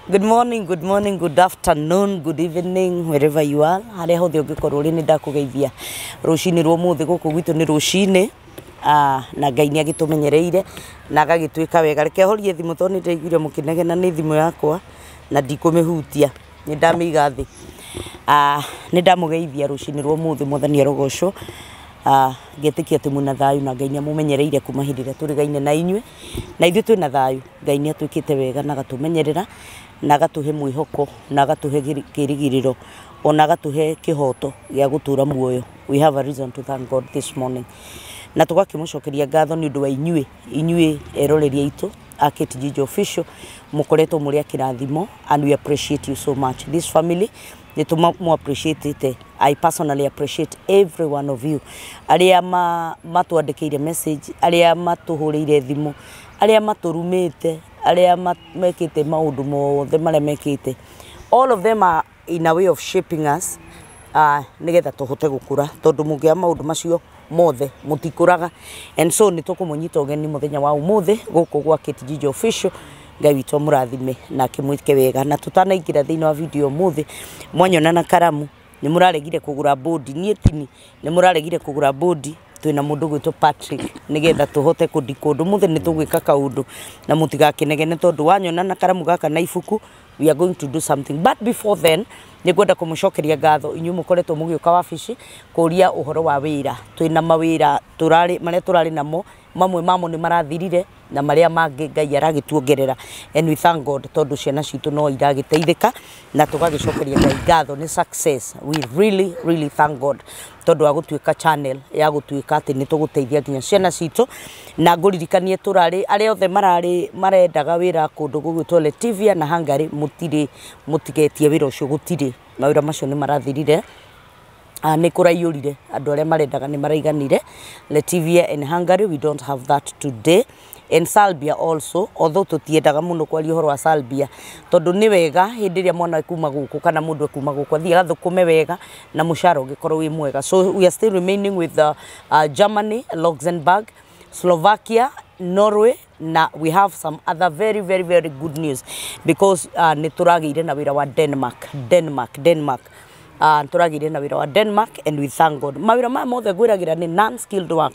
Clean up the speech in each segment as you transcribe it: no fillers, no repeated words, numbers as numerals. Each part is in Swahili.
Good morning, good afternoon, good evening, wherever you are. Haria hothe ungikorwo ri ni ndakugeithia rucini rwo muthi guku gwitu ni rucini na Ngai ni agitumenyereire na agagitwika wega. Reke horie thimu to ni ndaiguire mukinegena ni thimu yakwa na ndikumihutia ni ndamiga thi. Ni ndamugeithia rucini rwo muthi Mwathani arogocwo. Ngetikia ati muna thayu na Ngai ni amumenyereire kuma hindira turigaine na inywe na ithu twina thayu. Ngai ni atwikite wega na gatumenyerera na agatuhe mwihoko na agatuhe kirigiriro ona agatuhe kihoto gia gutura muoyo. We have a reason to thank God this morning. Na tugakimucokeria ngatho ni undu wa inywe eroreria itu Kate Gigi Official mukoretwo muri akirathimo, and we appreciate you so much. This family ni tumu appreciate it. I personally appreciate every one of you. Aria matwandikiire message, aria matuhurire thimu, aria maturumite, aria mekite maundu mothe maria mekite. All of them are in a way of shaping us nigetha tuhote gukura tondu mungia maundu macio mothe mutikuraga, and so ni tukumunyita ugeni muthenya wa umuthi guku gwa Kate Gigi Official. Ngai witu murathime na kimwike wega. Na tutanaingira thiini wa video muthi mwanyona na karamu ni muraregire kugura bodi nie tini ni muraregire kugura bodi twina mundu gwito Patrick nigetha tuhote kundikundu muthi ni tugwika kaundu na mutigakinegene tondu wanyona na karamu gaka na ifuku. We are going to do something, but before then ni gwenda kumucokeria ngatho inyu mukoretwo mugiuka wabici kuria uhoro wa wira. Twina mawira maria turari namo, mamwe mamo ni marathirire na maria mangi Ngai aragituongerera, and we thank God tondu ciana citu no iragiteithika na tugagicokeria Ngai ngatho ni success. We really thank God tondu agutwika channel ya gutwika ati ni tuguteithia nginya ciana citu. Na nguririkanie turari aria othe marendaga wira kundu gugwitwo Lativia na Hungary mutigetie wira ucio gutiri mawira macio ni marathirire. Ni kuraiyurire andu aria marendaga ni maraiganire. Lativia and Hungary, we don't have that today. And Serbia also, although tutiendaga muno kwaria horo wa Serbia tondu ni wega hindi ria mwana kuma guku kana mundu kuma guku athie gathukume wega na mushara ungikorwo wi mwega. So we are still remaining with Germany, Luxembourg, Slovakia, Norway, na we have some other very good news because ni turagire na wira wa Denmark. Turagire na wira wa Denmark, and we thank God. Mawira ma mothe gwiragira ni non-skilled work.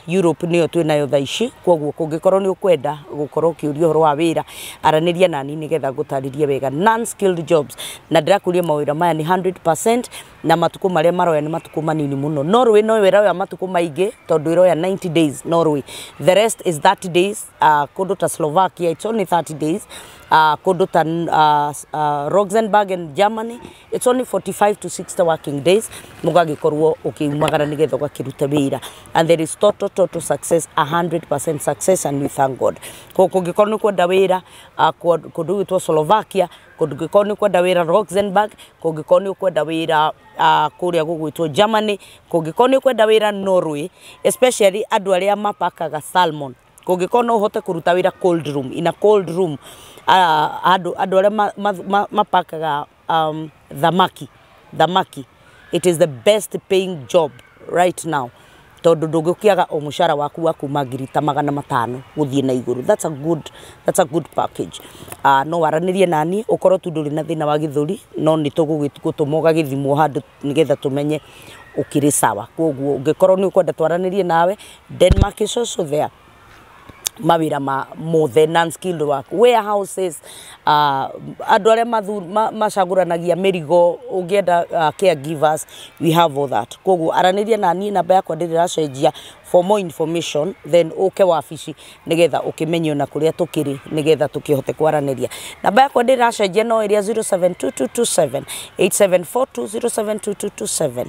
Europe niyo twinayo thaici, kwoguo kungikorwo ni ukwenda gukorwo kiurio horo wa wira araniria nani nigetha gutaririe wega non-skilled jobs. Na ndirakuria mawira maya ni 100% na matuku maria maroya ni matuku manini muno. Norway no wira ya matuku maingi tondu iroya 90 days Norway. The rest is 30 days. Kundu ta Slovakia it's only 30 days. Kundu ta Luxembourg and Germany it's only 45 to 60 working days. Mugagikorwo ukiumagara nigetha ugakiruta wira, and there is total success, 100% success, and we thank God. Kungikorwo ni kwenda wira kundu gwitwo Slovakia, kungikorwo ni kwenda wira Luxembourg, kungikorwo ni kwenda wira kuria gugwitwo Germany, kungikorwo ni kwenda wira Norway, especially andu aria mapakaga salmon. Kungikorwo no uhote kuruta wira cold room, in a cold room andu aria mapakaga thamaki. It is the best paying job right now tondu ndugikiaga omushara waku wa kuma 500 guthie na iguru. That's a good package. No waranirie nani ukorwo tu nduri na thina wa githuri no ni tugugitumoga githimo handu nigetha tumenye ukiri sawa. Kwoguo ungikorwo ni ukwenda twaranirie nawe, Denmark is also there. Mawira mothe non-skilled work, warehouses, andu aria macaguranagia mirigo, ungienda caregivers, we have all that. Kwoguo araniria nani namba yakwa ndiracenjia for more information, then uke wabici nigetha ukimenyo na kuria tukiri nigetha tukihote kwaraniria. Namba yakwa ndiracenjia no iria 072227 8742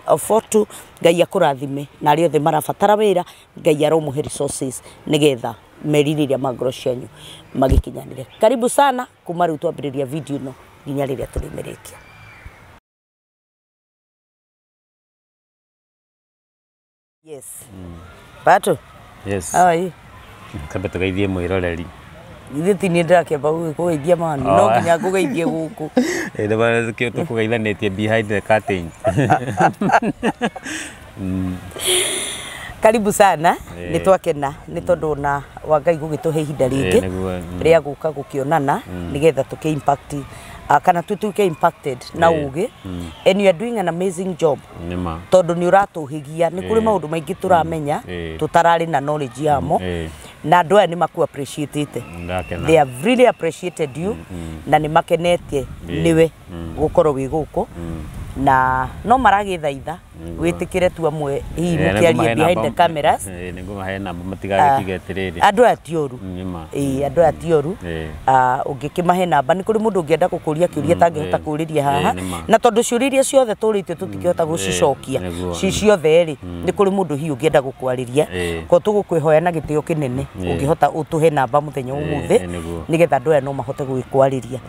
072227 Ngai akurathime na aria othe marabatara wira, Ngai aromuhe resources nigetha meririria magoro cianyu magikinyanire. Karibu sana kuma riu twambiriria video no nginya riria turimirikia. Yes. Pato? Yes. How are you? Kabe tugeithie mwiroreri. Ithe tini ndakeba kugeithia mani no nginya kugeithie guku. Ende bana kio tukugeithanitie behind the curtain. Karibu sana nĩ twakena nĩ tondũ na wa Ngai gũgĩtũhe ihinda rĩngĩ rĩa gũka gũkĩonana nĩgetha tũkĩ impact kana tutuke impacted na uge and you are doing an amazing job tondũ nĩ ũratũhigia nĩ kũrĩ maũndũ maingĩ tũramenya tũtararĩ na knowledge yamo na andũ aya nĩ maku appreciate they have really appreciated you na nĩ makenetie niwe gũkorwo wĩ gũkũ na no maragĩthaitha wĩtĩkĩre tu amwe hihi mũkĩarie behind the cameras nĩguo mahe namba matigagĩtige atĩrĩrĩ andũ aya ti ũru andũ aya ti ũru ũngĩkĩmahe namba nĩ kũrĩ mũndũ ũngĩenda gũkũria kĩũria tangĩhota kũũrĩria haha na tondũ ciũria iria ciothe tũrĩtio tũtingĩhota gũcicokia ci ciothe rĩ nĩ kũrĩ mũndũ hihi ũngĩenda gũkwarĩria ko tũgũkwĩhoya na gĩtĩo kĩnene ũngĩhota ũtũhe namba mũthenya ũmũthĩ nĩgetha andũ aya no mahote gũgĩkwarĩria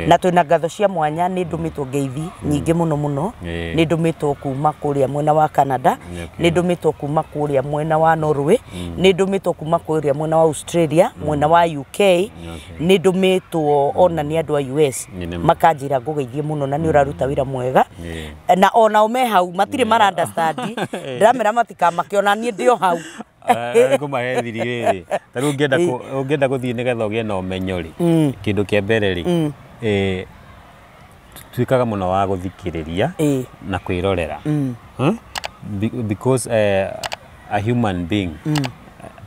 na twĩna ngatho cia mwanya nĩ ndũmĩtwo ngeithi nyingĩ mũno mũno nĩ ndũmĩtwo kuma kũrĩa mwena wa Canada nĩ ndũmĩtwo kuma kũrĩa mwena wa Norway nĩ ndũmĩtwo kuma kũrĩa mwena wa Australia mwena wa UK nĩ ndũmĩtwo ona nĩ andũ a US makanjĩra ngũgeithie mũno na nĩ ũraruta wĩra mwega na ona me hau matirĩ mara understand ndĩramera matikamakĩona niĩ ndĩ o hau kũmahe thiri rĩrĩ ta rĩu ũngĩenda gũthiĩ nĩgetha ũgĩe na ũmenyo rĩ kĩndũ kĩa mbere rĩ tuikaga muno wa guthikiriria na kwirorera because a human being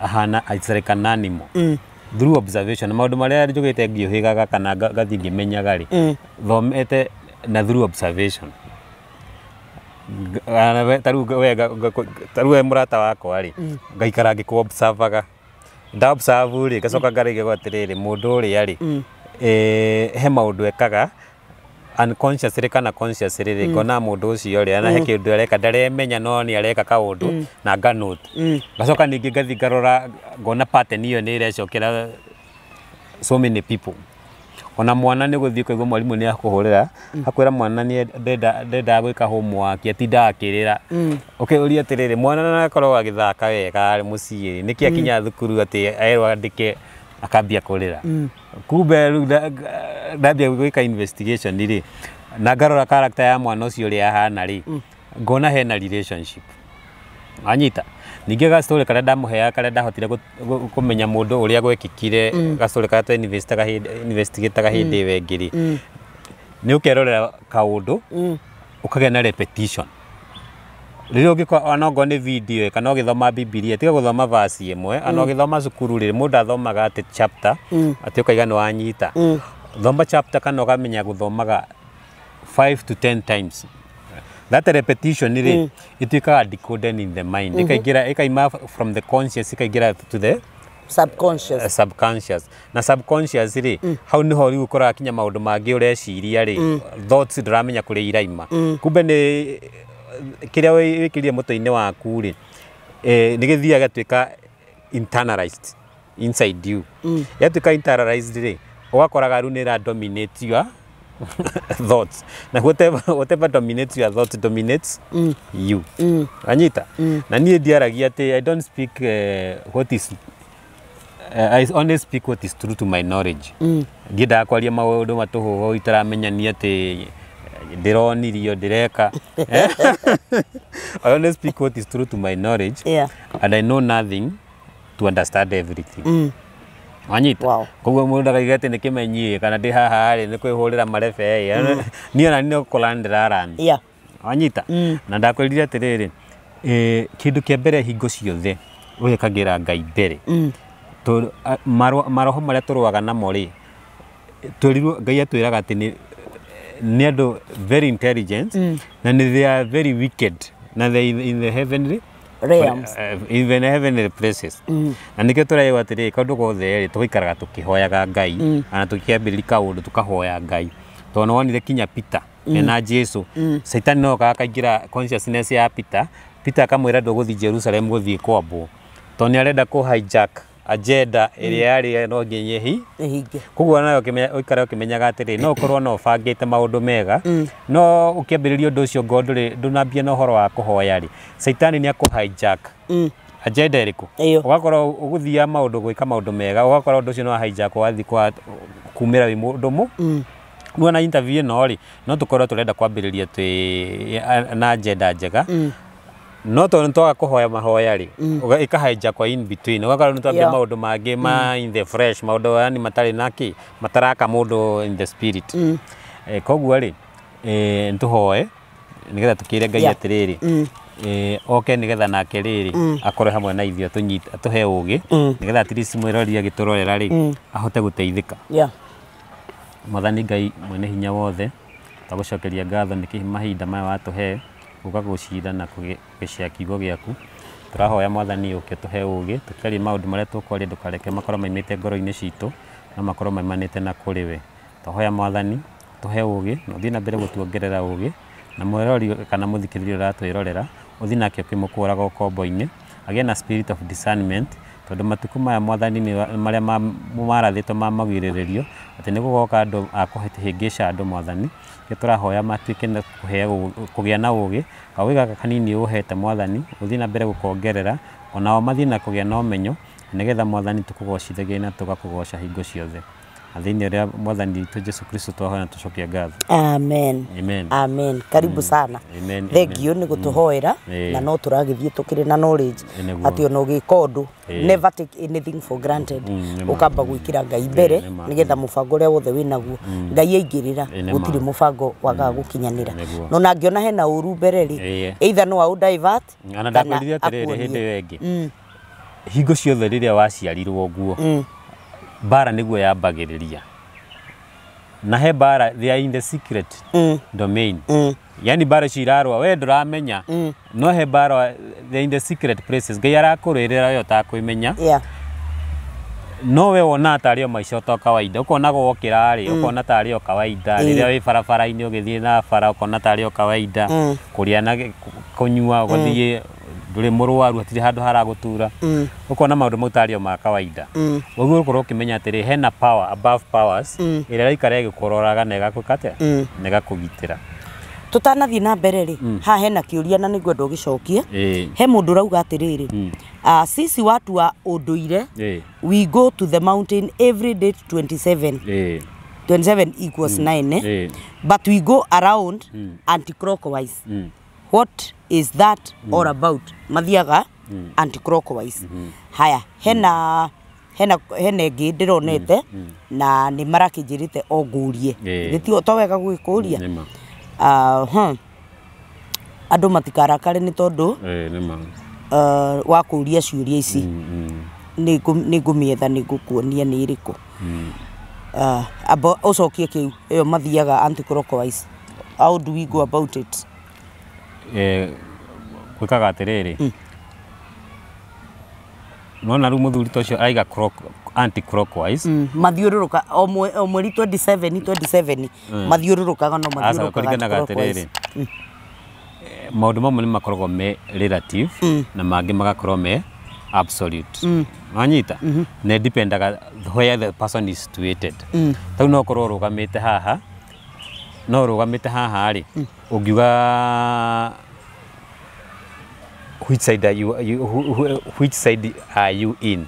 ahana it's like an animal through observation maundu maria njugite ngiuhigaga kana gathi ngimenyaga ri thomete na through observation taru murata wakwa ri ngaikara ngiku observaga nda observe ri gacoka ngarige gwatiriri mundu uria ri he maundu ekaga unconsciously kana consciously ngona mundu ucio ri ana he kindu areka ndaremenya no ni areka kaundu na nganote gacoka ningi ngathi ngarora ngona pattern iyo ni irecokera so many people ona mwana ni guthii kuigwa mwalimu ni akuhurira akwira mwana ni ndenda gwika homework atinda akirira okay uri atiriri mwana na akorwo agithaka wega ari mucii niki akinya thukuru ati aerwa andike akambia kurira kumbe ndambia gwika investigation ri na ngarora character ya mwana ucio ri ahana ri ngona hena relationship anyita ningi ga story kada ndamuhea kada ndahotire kumenya mundu uria gwekikire ga story kada investigate ga hindi wengiri ni ukerorera kaundu ukagea na repetition rĩrĩa ũngĩkorwo onongo nĩ video kana ũgĩthoma Biblia tiga gũthoma verse ĩmwe ana ũgĩthoma cukuru rĩ mũndũ athomaga atĩ chapter atĩ ũkaiga nĩ wanyita thoma chapter kana ũkamenya gũthomaga 5 to 10 times that repetition rĩ ituĩkaga decoded in the mind ikaima from the conscious ikaingira to the subconscious na subconscious ri hau niho riu ũkoraga kinya maũndũ mangĩ ũreciria rĩ thoughts ndĩramenya kũrĩa iraima kumbe nĩ kiria wikirie muto-ini waku ri ni githia gatuika internalized inside you yatuika internalized ri ugakoraga ru ni ra dominate your thoughts na whatever dominates your thoughts dominates you anyita na nie ndiaragia ati I don't speak what is I only speak what is true to my knowledge ngida kwaria maundu matuhu itaramenya ni ati ndironirio ndireka I only speak what is true to my knowledge and I know nothing to understand everything anyita koguo mundu akaiga ati nikimenyie kana ndi haha ri ni kwihurira marebe ni ona ni kulandira ran anyita na ndakwirire atiriri kindu kia mbere hingo ciothe wikagira Ngai mbere to maroho maria turuaga namo ri turirwo Ngai atwiraga ati ni andu very intelligent na they are very wicked na they in the heavenly realms even heavenly places na nikio turaigwa atiri kaundu gothe ri tuikaraga tukihoyaga Ngai ana tukiambirika kaundu tukahoya Ngai to no wonire kinya Peter na Jesu Satan no akaingira consciousness ya Peter akamwira nduguthi Jerusalem guthii kwambo to ni arenda ku hijack agenda ĩrĩa yarĩ no nginya hinge koguo nayo ũikare ũkĩmenyaga atĩrĩ no ũkorwo no ũbangĩte maũndũ mega no ũkĩambĩrĩria ũndũ ũcio ndũnambia na ũhoro wa kũhoya rĩ Saitani nĩ akũ-hijack agenda ĩrĩkũ ũgakorwo ũgũthia maũndũ gwĩka maũndũ mega ũgakorwo ũndũ ũcio no hijack wathi kumĩra wĩ mũndũ muona interview ĩno rĩ no tũkorwo tũrenda kwambĩrĩria na agenda njega no to ntoga kuhoya mahoya ri ikahaija kwa in between ugakorwo nitwambia maundu mangi ma in the fresh maundu yani matari naki mataraka mundu in the spirit koguo ri ntuhoe nigetha tukire Ngai atiriri oke nigetha nake riri akore hamwe na ithio tunyita tuhe ugi nigetha at least mwirori agiturorera ri ahote guteithika Mwathani Ngai mwene hinya wothe tagucokeria ngatho niki mahinda maya watuhe uga gucira na kugicea kiugo giaku turahoya Mwathani uke tuhe ugi tukari maundu maria tukori ndukareke makoro maimite ngoro-ini citu na makoro maimanite na kuriwe tuhoya Mwathani tuhe ugi no thina mbere gutuongerera ugi na mwirori kana muthikiririo ratwirorera uthi nake ukimukuraga ukombo-ini agie na spirit of discernment tondu matuku maya Mwathani ni maria marathitwo ma magiriririo ati ni gugoka andu akuhitingisha andu Mwathani turahoya matuike na kugia na ugi kawiga kanini uhete Mwathani uthi na mbere gukongerera onao mathi na kugia na umenyo nigetha Mwathani tukugocithagie na tugakugoca hingo ciothe athini ria Mwathani tu Jesu Kristo twahoya na tucokia ngatho amen amen karibu sana thank you ni gutuhoera na no turagithie tukire na knowledge ati ono gikondu never take anything for granted ukamba gwikira Ngai mbere nigetha mubango ria wothe winaguo Ngai aingirira gutiri mubango waga gukinyanira no nangiona hena uru mbere ri either no au divert ana ndakwirire atiriri hindi wengi hingo ciothe riria waciarirwo guo bara niguo yambagiriria na he bara they are in the secret domain yani bara cirarwa we nduramenya no he bara they are in the secret places Ngai arakuririra yo takwimenya no we wona tario maica to kawaida ukona gukira ri ukona tario kawaida riria wi barabara-ini ugithie na bara ukona tario kawaida kuria na kunyua guthie nduri murwaru atiri handu haragutura ukona maundu mautario ma kawaida uguo ukorwo kimenya atiri hena power above powers ira ikare igikuroraga na igakukate na igakugitira tutanathie na mbere ri ha hena kiuria na niguo ndogicokia he mundu rauga atiriri sisi watu wa unduire we go to the mountain every day 27 27 equals 9 but we go around anti-clockwise what is that all about mathiaga anti-clockwise haya hena ngi ndironete na ni marakijirite ogurie gitio to wega gwikuria andu matikarakare ni tondu wa kuria ciuria ici ni ngumietha ni ngukuonia ni iriku abo ucokie kiu iyo mathiaga anti-clockwise how do we go about it gwikaga atiriri nona ru muthuri tocio aiga anti-clockwise mathiururuka o mweri 27 mathiururukaga no mathiururukaga atiriri maundu mamwe ni makoragwo me relative na mangi magakorwo me absolute wanyita ne dependaga where the person is situated tau no korwo rugamite haha no rugamite haha ri ungiuga which side are you in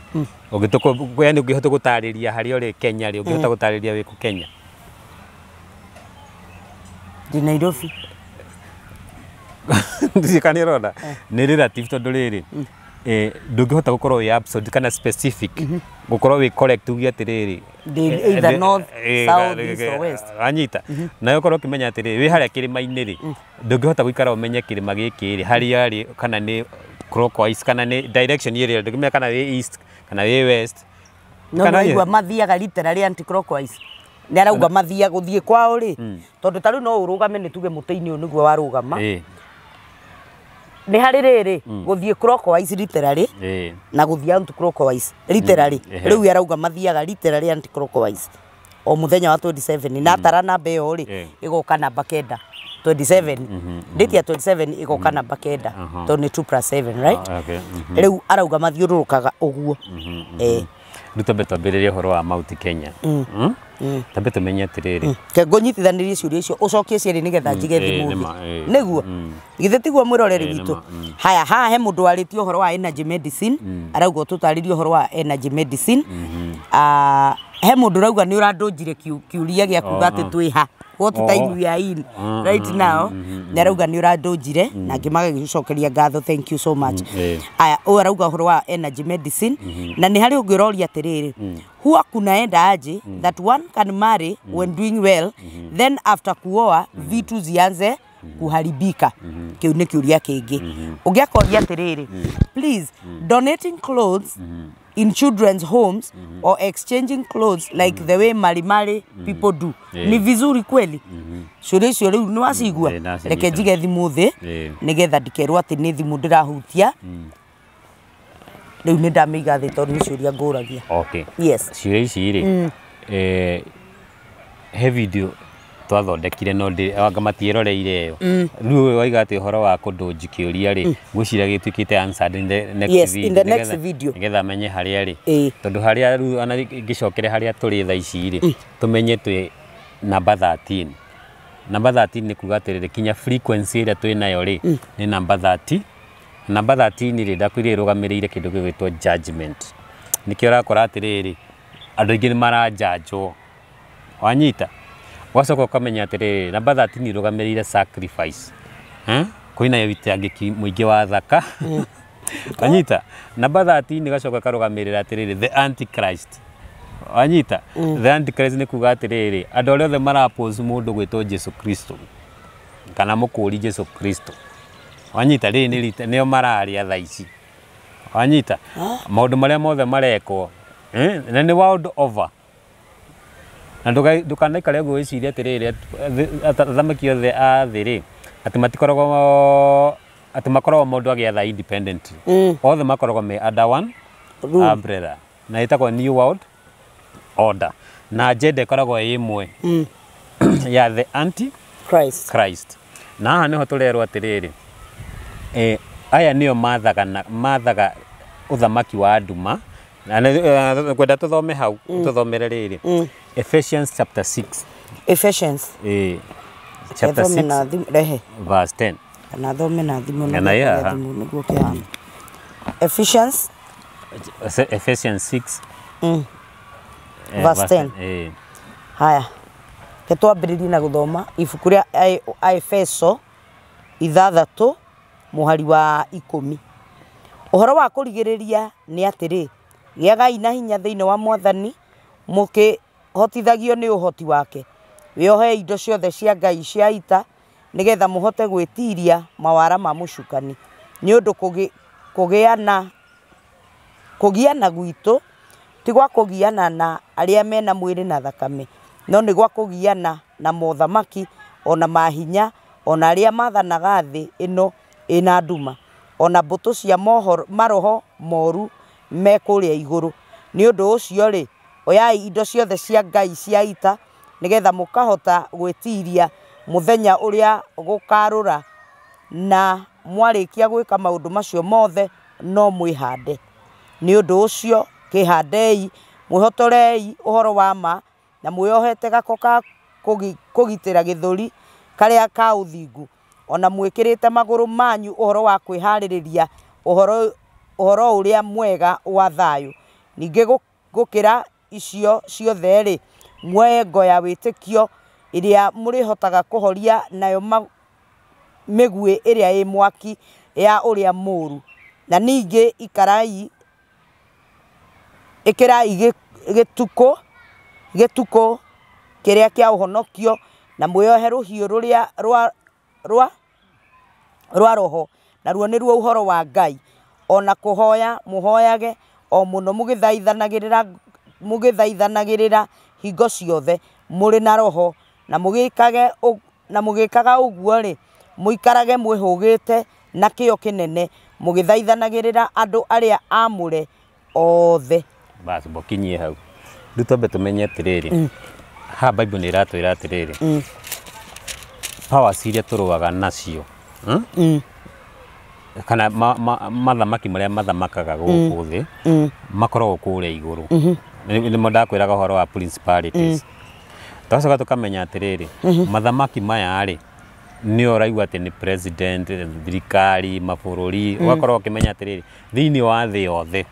ugituko yani ungihota gutariria hari uri Kenya ri ungihota gutariria wiku Kenya di Nairobi ndikanirona ni relative tondu riri ndungihota gukorwo wi absolute kana specific gukorwo wi correct ugi atiriri either north south east or west anyita na ukorwo kimenya atiriri wi haria kirima-ini ri ndungihota guikara umenye kirima giki ri haria ri kana ni clockwise kana ni direction iri ndungimenya kana wi east kana wi west kana igwa mathiaga literally anti clockwise ni arauga mathia guthie kwao ri tondu taru no urugame ni tuge muteini u niguo warugama ni hari riri guthie clockwise literally na guthie anti clockwise literally riu arauga mathiaga literally anti clockwise o muthenya wa 27 na tara namba iyo ri igoka namba kenda 27 date ya 27 igoka namba kenda to ni 2+7 right riu arauga mathiururukaga uguo Rutambe twambiririe horo wa Mount Kenya tambe tumenye atiriri ke ngonyitithanirie ciuria icio ucokie cieri nigetha njige thimu niguo githe tiguo mwiroreri witu haya ha he mundu aritio horo wa energy medicine arauga tutaririe horo wa energy medicine he mundu rauga ni urandunjire kiuria gia kuga ati twiha what time we are in right now na rauga ni urandunjire na ngimaga gicokeria ngatho thank you so much aya o rauga horo wa energy medicine na ni hari ungiroria atiriri huwa kunaenda aje that one can marry when doing well then after kuoa vitu zianze kuharibika kiu ni kiuria kingi ungiakoria atiriri please donating clothes in children's homes or exchanging clothes like the way malimali people do ni vizuri kweli cio riu ni wacigua reke njige thimu thi nigetha ndikerwo ati ni thimu ndirahutia riu ni ndamiga thi tondu ni ciuria nguragia okay yes ciuria ici ri he video twathondekire no anga matieroreire yo riu waiga ati horo wa kundunji kiuria ri gwicira gituikite answered in the next video nigetha menye haria ri tondu haria riu ana ngicokere haria turi tha ici ri tumenye twi number 13 number 13 ni kuga atiriri kinya frequency ira twi nayo ri ni number 30 number 13 ri ndakwire rugamirire kindu gigwitwo judgment nikio rakora atiriri andu ingi ni marajanjwo wanyita wacoka ukamenya atiriri number 13 irugamirire sacrifice kwina yo itangiki muingi wa thaka wanyita number 13 gacoka karugamirira atiriri the antichrist wanyita the antichrist ni kuga atiriri andu othe marapose mundu gwitwo Jesu Kristo kana mukuri Jesu Kristo wanyita ri nio mararia tha ici wanyita maundu maria mothe marekwo na ni world over na ndukanaikare gwiciria atiriri athamaki othe a thiri ati makoragwo mundu agiatha independent othe makoragwo me under one umbrella na itagwo new world order na agenda ikoragwo imwe ya the anti-Christ na haha niho turerwo atiriri aya nio mathaga uthamaki wa nduma na kwenda tuthome hau tuthomere riri Ephesians chapter 6 Ephesians chapter 6 verse 10 na thome na thimu na thimu niguo kiana Ephesians 6 verse 10 haya ketwambiririe na guthoma ibuku ria Efeso 6 muhari wa 10 uhoro wa kurigiriria ni atiri giagai na hinya thiini wa mwathani muki hotithagio ni uhoti wake wiohe indo ciothe cia Ngai cia ita nigetha muhote gwitiria mawara ma mucukani ni undu kugiana gwitu ti gwa kugiana na aria mena mwiri na thakame no ni gwa kugiana na mothamaki ona mahinya ona aria mathanaga thi ino ina nduma ona mbutu cia maroho moru me kuria iguru ni undu ucio ri oyai indo ciothe cia Ngai cia ita nigetha mukahota gwitiria muthenya uria gukarura na mwarikia gwika maundu macio mothe no mwihande ni undu ucio kihandei mwihotorei uhoro wa ma na mwiyohete gakoka kugitira githuri karia ka uthingu ona mwikirite maguru manyu uhoro wa kwihaririria uhoro uria mwega wa thayu ninge gukira icio ciothe ri mwengo ya witikio iria murihotaga kuhoria nayo migwi iria i mwaki ya uria muru na ninge ikarai ikirai gituko kiria kia uhonokio na mwiyohe ruhiu ruria rwa roho na ruo ni ruo uhoro wa Ngai ona kuhoya muhoyage o muno mugithaithanagirira hingo ciothe muri na roho na mugikaga uguo ri muikarage mwihugite na kio kinene mugithaithanagirira andu aria amure othe basi bokinyie hau dutobe tumenye atiriri ha Bible ni iratwira atiriri power ciria turuaga nacio kana mathamaki maria mathamakaga guku thi makoragwo kuria iguru ni mondakwiraga horo wa principalities twacoka tukamenya atiriri mathamaki maya ri ni oraigua ati ni president thirikari mabururi ugakorwo ukimenya atiriri thiini wa thi yothe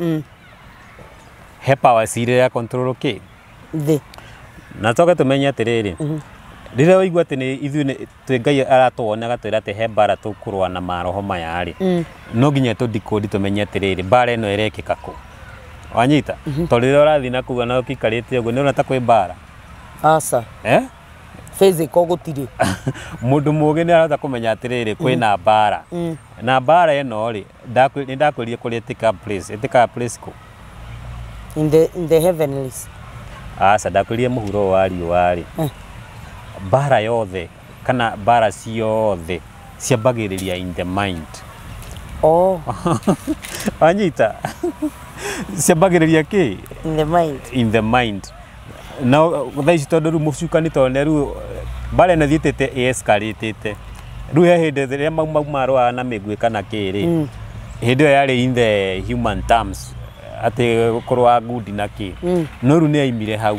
he power ciria ya control ki thĩ na coke tumenye atiriri rĩrĩa waigua atĩ nĩ ithuĩ twĩ Ngai aratuona agatwĩra atĩ he mbara tũkũrũa na maroho maya rĩ no nginya tũdikodi tumenye atiriri mbara ĩno ĩrekĩka kũ wanyita tondũ rĩrĩa ũrathiĩ na kuga na ũkikarĩte ũguo nĩ ũrona ta kwĩ mbara aca physical gũtirĩ mũndũ mũgĩ nĩ arahota kũmenya atiriri kwĩna mbara na mbara ĩno rĩ nĩ ndakwĩrire kũrĩa ĩtĩkaga place kũ in the heavenlies aca ndakwĩrire mũhuro wa riũa rĩ mbara yothe kana mbara ciothe ciambagĩrĩria in the mind wanyita ciambagĩrĩria kĩ in the mind na thaa ici tondũ rĩu mũcukani tondũ rĩu mbara ĩno thiĩtĩte escalatĩte rĩu he hĩndĩ rĩrĩa mau marũaga na mĩguĩ kana kĩrĩ hĩndĩ ĩyo yarĩ in the human terms atĩ gũkorwo good na kĩ no rĩu nĩ yaimire hau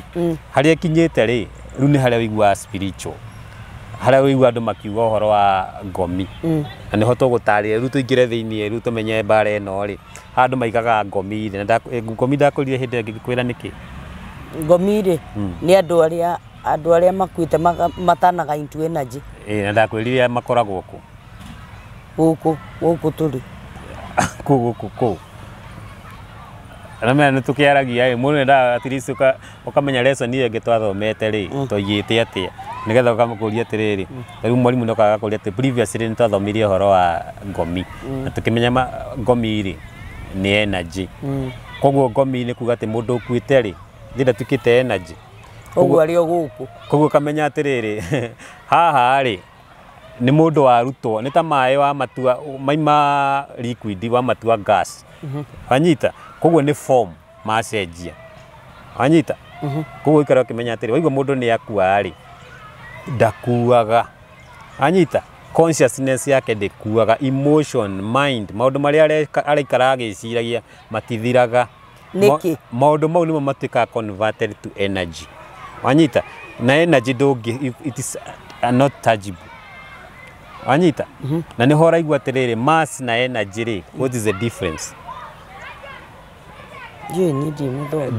harĩa kinyĩte rĩ rĩu nĩ harĩa wĩiguaga spiritual harĩa wĩigua andũ makiuga ũhoro wa ngomi na nĩho tũgũtarĩria rĩu tũingĩre thĩiniĩ rĩu tũmenye mbara ĩno rĩ andũ maigaga ngomi na ngomi ndakorire hĩndĩ ĩyo ngĩkwĩra nĩkĩ ngomi rĩ nĩ andũ arĩa makuĩte matanaga into energy na ndakwĩrire makoragwo kũ gũkũ tũrĩ kũ na mena tukiaragia mũndũ nenda at least ukamenya lesson ĩyo ĩngĩ twathomete rĩ tũigĩte atĩa nĩgetha ũkamũkũria atĩrĩrĩ rĩu mwarimũ ndoka agakũria atĩ previously nĩ twathomirie ũhoro wa ngomi na tũkĩmenya ngomi rĩ nĩ energy koguo ngomi nĩ kuga atĩ mũndũ ũkuĩte rĩ thĩna tukĩte energy koguo arĩ o gũkũ koguo kamenya atĩrĩrĩ haha rĩ nĩ mũndũ warutwo nĩ ta maĩ wa matua maima liquid wa matua gas wanyita koguo nĩ form macenjia wanyita koguo ikara ukimenya atĩrĩ waigua mũndũ nĩ akua rĩ ndakuaga wanyita consciousness yake ndĩkuaga emotion mind maũndũ marĩa araikara agĩciragia matithiraga nĩkĩ maũndũ mau nĩmo matuĩkaga converted to energy wanyita na energy ndũngĩ it is not tangible wanyita na nĩ hora igua atĩrĩrĩ mass na energy rĩ what is the difference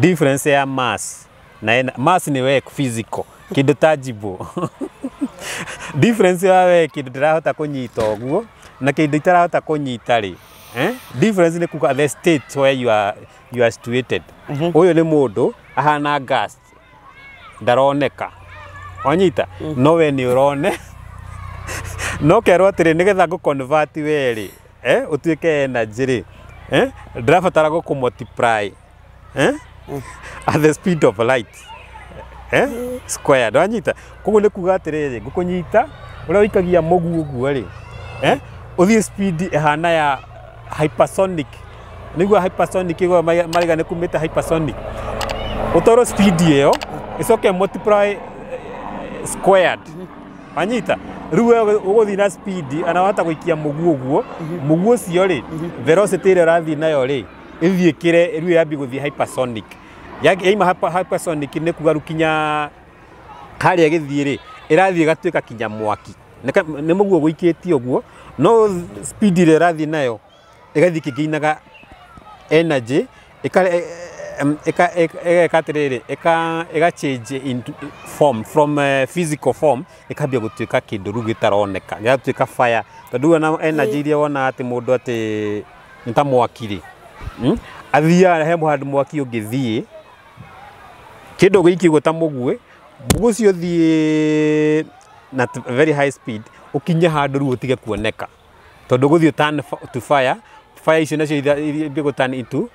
difference ya mass na mass ni we physical kĩndũ tangible difference ya we kĩndũ ndĩrahota kũnyita ũguo na kĩndũ itarahota kũnyita rĩ difference ni kuga the state where you are situated ũyũ nĩ mũndũ ahana gas ndaroneka wanyita no we nĩ ũrone no kerwo atĩrĩ nĩgetha ngũ-convert we rĩ ũtuĩke energy rĩ ndĩrabatara gũkũ-multiply at the speed of light squared wanyita koguo nĩ kuga atĩrĩrĩ ngũkũnyita ũrĩa ũikagia mũguo ũguo rĩ ũthiĩ speed ĩhana ya hypersonic nĩguo hypersonic ĩguo marĩga nĩ kumĩte hypersonic ũtwarwo speed ĩyo ĩcoke multiply squared wanyita rĩu ũgũthiĩ na speed anahota gũikia mũguo ũguo mũguo ũcio rĩ velocity ĩrĩa ũrathiĩ nayo rĩ ĩthiĩkĩre rĩu yambi gũthiĩ hypersonic yaima hypersonic nĩ kuga rukinya harĩa gĩthiĩ rĩ ĩrathiĩ ĩgatuĩka kinya mwaki nĩ mũguo gũikĩtie ũguo no speed ĩrĩa ĩrathiĩ nayo ĩgathiĩ kĩgĩinaga energy ĩgatirĩrĩ ĩga-change into form from physical form ĩkambia gũtuĩka kĩndũ rĩu gĩtaroneka gĩgatuĩka fire tondũ na energy iria wona atĩ mũndũ atĩ nĩ ta mwaki rĩ athiaga he handũ mwaki ũngĩthiĩ kĩndũ gĩikio ta mũguĩ mũguĩ ũcio ũthiĩ na very high speed ũkinye handũ rĩu ũtige kuoneka tondũ gũthiĩ turn to fire icio nacio ithiĩ gũturn into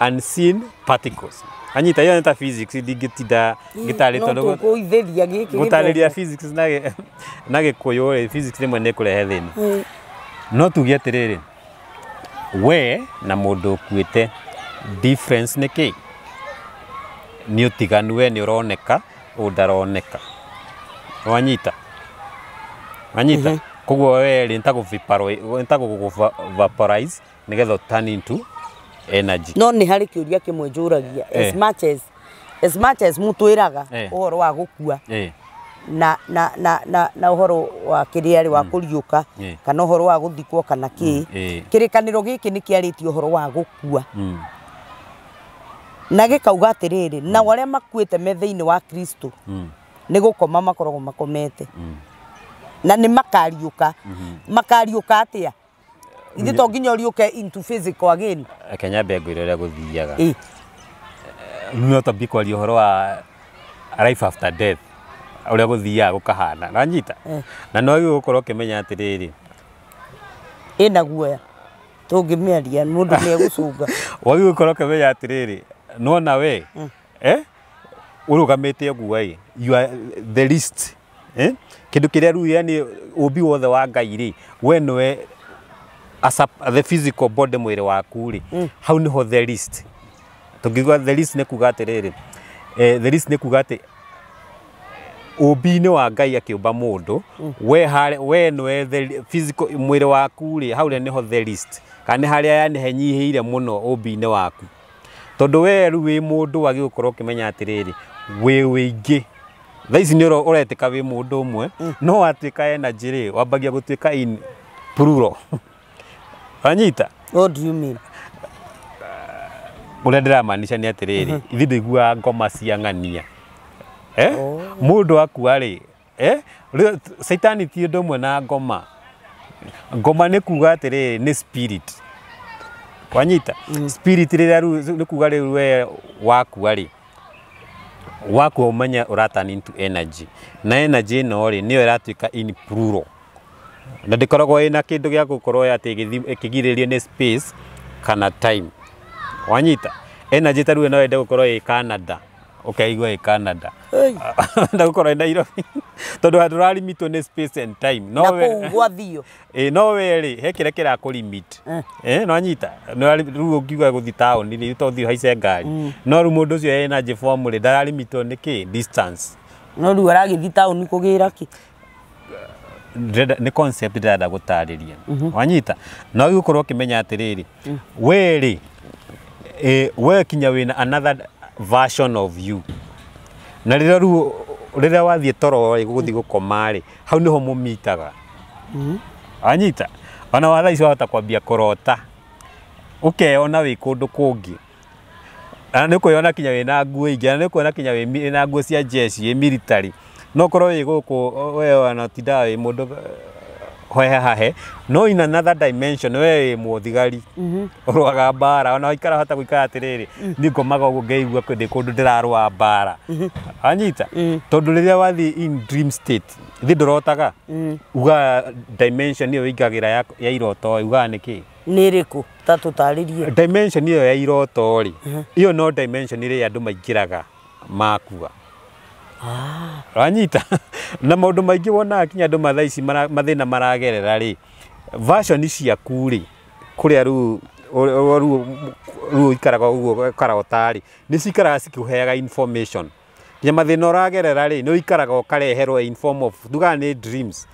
unseen particles anyita hiyo neta physics ndingĩtinda ngĩtarĩ tondũ gũtarĩria physics na gĩkũyũ rĩ physics rĩmwe nĩ kũrehe thĩna no tuge atĩrĩrĩ we na mũndũ ũkuĩte difference nĩ kĩ nĩ ũtiganu we nĩ ũroneka ũndaroneka wanyita koguo we rĩ nĩtagũ-vaporize nĩgetha turn into energy no nĩ harĩ kĩũria kĩmwe njũragia as much as mũtwĩraga ũhoro wa gũkua na ũhoro wa kĩrĩa wa kũriũka kana ũhoro wa gũthikwo kana kĩ kĩrĩkanĩro gĩkĩ nĩ kĩarĩtie ũhoro wa gũkua na gĩkauga atĩrĩrĩ na arĩa makuĩte me thĩinĩ wa Kristo nĩ gũkoma makoragwo makomete na nĩ makariũka atĩa ithe to nginya ũriũke into physical again Kenya bengo ĩrĩa gũthiaga no tambi kwaria ũhoro wa life after death ũrĩa gũthiaga gũkahana na nyita na no gũkorwo ũkĩmenya atĩrĩrĩ ĩna guoya tũngĩmĩaria mũndũ nĩ egũcũnga wagi gũkorwo ũkĩmenya atĩrĩrĩ no nawe ũrũgamĩte ũguo you are the least kĩndũ kĩrĩa rĩu yani ũmbi wothe wa Ngai rĩ we nĩwe the physical body mwĩrĩ waku rĩ hau nĩho the least tũngĩuga the least nĩ kuga atĩrĩrĩ the least nĩ kuga atĩ ũmbi-inĩ wa Ngai akĩũmba mũndũ we nĩwe the physical mwĩrĩ waku rĩ hau nĩho the least kana harĩa yani henyihĩire mũno ũmbi-inĩ waku tondũ we rĩu wĩ mũndũ wagi gũkorwo ũkĩmenya atĩrĩrĩ wĩ wĩingĩ thaa ici nĩ ũretĩka wĩ mũndũ ũmwe no watuĩka energy rĩ wambagia gũtuĩka in plural wanyita what do you mean ũrĩa ndĩramaanisha nĩ atĩrĩrĩ ithuĩ ndĩiguaga ngoma cia ng'ania mũndũ akua rĩ Saitani ti ũndũ ũmwe na ngoma nĩ kuga atĩrĩrĩ nĩ spirit wanyita spirit rĩrĩa nĩ kuga rĩu we wakua rĩ wakua ũmenya ũratani into energy na energy ĩno rĩ nĩyo ĩratuĩka in plural na ndĩkoragwo ĩna kĩndũ gĩa gũkorwo atĩ ĩkĩgirĩrĩrio nĩ space kana time wanyita energy ta rĩu no ende gũkorwo ĩ Canada ũkaigua ĩ Canada ndagũkorwo ĩ Nairobi tondũ ndũralimitwo nĩ space and time no we gwathio no we rĩ he kĩrĩa kĩrakũlimit no wanyita rĩu ũngiuga gũthiĩ taũni rĩ to thiĩ haice ngari no rĩu mũndũ ũcio energy form rĩ ndaralimito nĩ kĩ distance no rĩu aragĩthiĩ taũni kũgĩra kĩ nĩ concept ndĩrenda gũtarĩria wanyita no gũkorwo ũkĩmenya atĩrĩrĩ we rĩ we kinya wĩna another version of you na rĩrĩa wathiĩ toro gũthiĩ gũkoma rĩ hau nĩho mũmitaga wanyita ona watha icio wahota kwambia kũrota ũkeona wĩ kũndũ kũngĩ na nĩ kwĩona kinya wĩna nguo ingĩ na nĩ kwĩona kinya wĩna nguo cia jeshi military no korwo wĩ gũkũ we ona tinda wĩ mũndũ hohehahe no in another dimension we wĩ mũthigari ũrũaga mbara ona waikara hota gũikara atĩrĩrĩ nĩ ngomaga ũguo ngeigua ndĩ kũndũ ndĩrarũa mbara wanyita tondũ rĩrĩa wathiĩ in dream state thĩ ndũrotaga uga dimension ĩyo ĩingagĩra ya iroto uga nĩkĩ nĩ ĩrĩkũ ta tũtarĩrie dimension ĩyo ya iroto rĩ ĩyo no dimension ĩrĩa andũ maingĩraga makua wanyita na maũndũ maingĩ wonaga kinya andũ mathaa ici mathĩna maragerera rĩ version ciaku rĩ kũrĩa rĩu ikaraga ũguo karotari nĩ cikaraga cikĩheaga information kinya mathĩna ũragerera rĩ nĩ ikaraga ũkareherwo in form of tuga nĩ dreams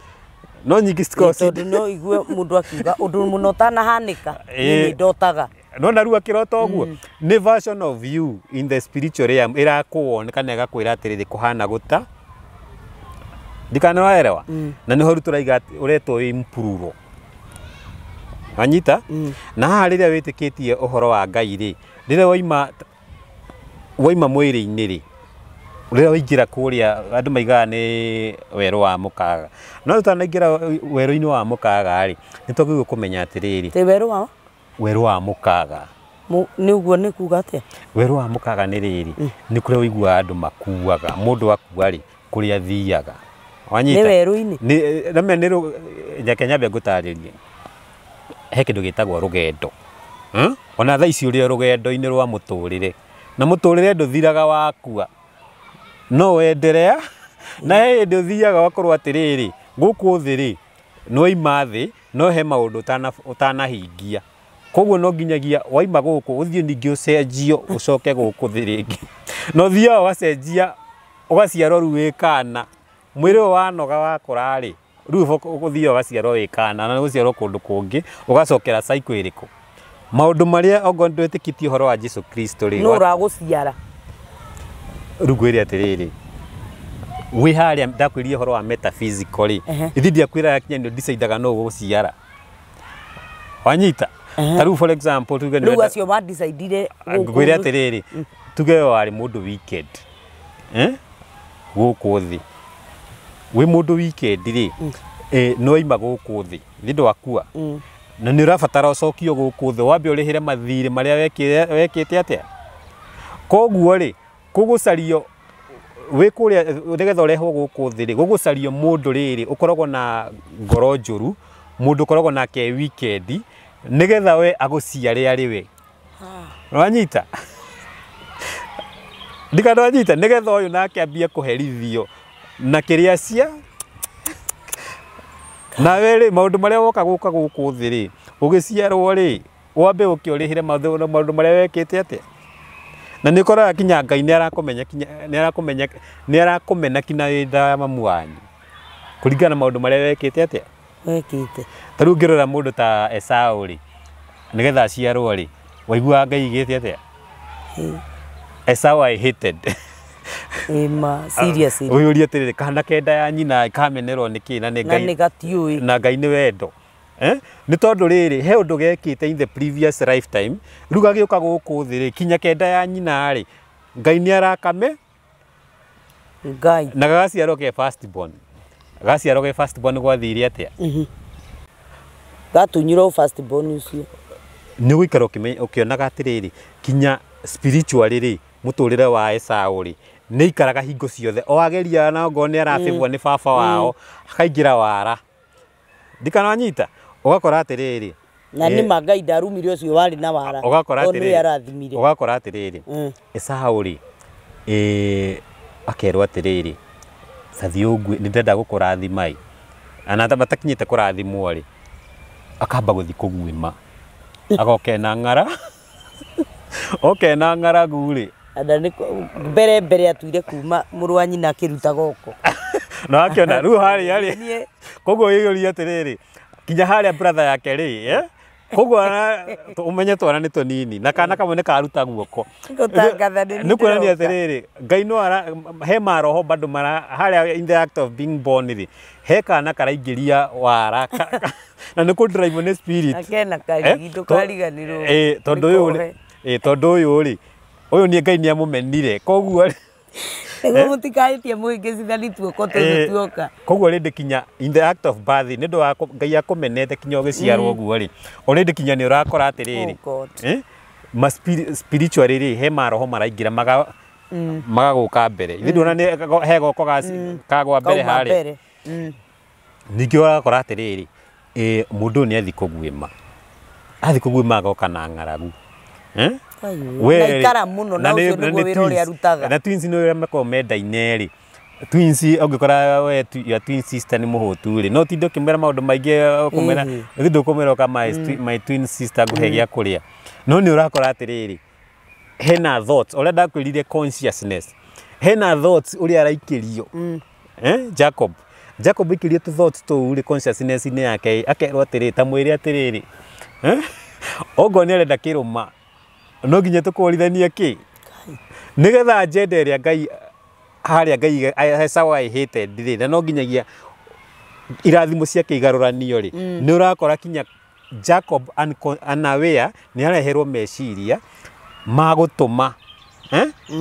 no nyingĩ tondũ no igue mũndũ akiuga ũndũ mũno ũtanahanĩka nĩ ndotaga no na rĩu akĩrota ũguo nĩ version of you in the spiritual realm ĩrakũwona kana ĩgakwĩra atĩrĩrĩ kũhana gũta ndikana waerewa na nĩho rĩu tũraiga ũretwo imprural wanyita na haha rĩrĩa wĩtĩkĩtie ũhoro wa Ngai rĩ rĩrĩa waima mwĩrĩ-inĩ rĩ rĩrĩa waingĩra kũrĩa andũ maigaga nĩ werũ wa mũkaga no tũtanaingĩra werũ-inĩ wa mũkaga rĩ nĩ twagĩrĩirwo kũmenya atĩrĩrĩ werũ wa mũkaga nĩ ũguo nĩ kuga atĩa werũ wa mũkaga nĩ rĩrĩ nĩ kũrĩa ũiguaga andũ makuaga mũndũ akua rĩ kũrĩa athiaga wanyita nĩ werũ-inĩ nyake nyambe ngũtarĩrie he kĩndũ gĩtagwo rũgendo ona thaa ici ũrĩa rũgendo-inĩ rwa mũtũrĩre na mũtũrĩre ndũthiraga wakua no wenderea na he hĩndĩ ũthiaga wakorwo atĩrĩrĩ gũkũ thĩ rĩ nĩwaima thĩ no he maũndũ ũtanahingia koguo no nginyagia waima gũkũ ũthiĩ ningĩ ũcenjio ũcoke gũkũ thĩ rĩngĩ no thiaga ũgacenjia ũgaciarwo rĩu wĩ kana mwĩrĩ ũyũ wanoga wakũra rĩ rĩu ũgũthiaga ũgaciarwo wĩ kana na gũciarwo kũndũ kũngĩ ũgacokera cycle ĩrĩkũ maũndũ marĩa ongo ndwĩtĩkĩtie ũhoro wa Jesu Kristo rĩ no ũragũciara rĩu ngwĩre atĩrĩrĩ wĩ harĩa ndakwĩria ũhoro wa metaphysical rĩ ithi ndiakwĩra kinya nĩ ndicidaga no gũciara wanyita ta rĩu for example tuge rĩu acio ma decide ngwĩre atĩrĩrĩ tuge wari mundu weekend guku thi wi mundu weekend ri no ima guku thi ni ndwakua na ni urabatara ucokio guku thi wambe urihire mathiri maria wekite atia koguo ri kugucario wi kuria nigetha urehwo guku thi ri gugucario mundu riri ukoragwo na ngoro njuru mundu ukoragwo nake weekend nigetha we aguciare ari we wanyita ndikano wanyita nigetha uyu nake ambie kuherithio na kiria cia na weri maundu maria woka guku thi ri ugiciarwo ri wambe ukiurihire maundu maria wekite atia na nikoraga kinya Ngai ni arakumenya kinya witha mamu wanyu kuringana na maundu maria wekite atia wekite taru ngirora mundu ta Esau ri nigetha aciarwo ri waigua Ngai igite atia Esau I hated ma seriously uyuria tiriri kana kenda ya nyina ikamenerwo niki na ni Ngai na gatiui na Ngai ni wendo ni tondu riri he undu gekite in the previous lifetime ruga giuka guku thi ri kinya kenda ya nyina ri Ngai ni arakame Ngai na gagaciarwo ke first born gwathire atia gatunyirwo first born ucio ni guikara ukionaga atiriri kinya spiritually ri muturire wa Esau ri ni ikaraga hingo ciothe o ageria na ngo ni arabibwo ni baba wao akaingira wara ndikana wanyita ugakora atiriri na ni Ngai ndarumire ucio wari na wara ugakora atiriri arathimire ugakora atiriri Esau ri akerwo atiriri sathi ugwe ni ndenda gukurathimai ana batakinyite kurathimwo ri akamba guthi kugwima agokena ng'ara okena ng'ara guri ada ni mbere atuire kuma muru wa nyina akiruta goko na akiona ru hari koguo yiyuri atiriri kinya haria brother yake ri koguo umenye twana ni tunini na kana kamwe ni karuta guoko gutangatha ni kuonania atiriri Ngai no he maroho bado mara haria in the act of being born ri he kana karaingiria wara na ni ku drive ni spirit akena kari ndukariganirwo tondu uyu ri uyu ni Ngai ni amumenire koguo ego mutikaitie muigicithani tuoko tuoka koguo rindi kinya in the act of birth ni ndo Ngai akumenete kinya ugiciarwo guo ri orindi kinya ni urakora atiriri ma spiritually ri he maroho maraingira magaguka mbere ithi ndona ni he goko kagwa mbere hari ningi urakora atiriri mundu ni athi kugwima agoka na ng'aragu we ikara muno na ucio niguo wira uria arutaga na twins ni uria mako menda-ine ri twins ungikora we ya twin sister ni muhutu ri no tindo kimera maundu maingi kumera ithi ndukumera kama my twin sister guhegia kuria no ni urakora atiriri hena thoughts uria ndakwirire consciousness hena thoughts uria araikirio Jacob ikirie tu thoughts tu ri consciousness ni yake akerwo atiriri ta mwiri atiriri ogo ni arenda kiruma no nginya tukurithania ki nigetha agenda iria Ngai haria Ngai Esau I hated ri na no nginyagia irathimo ciake igaruranio ri ni urakora kinya Jacob unaware ni areherwo meciria magutuma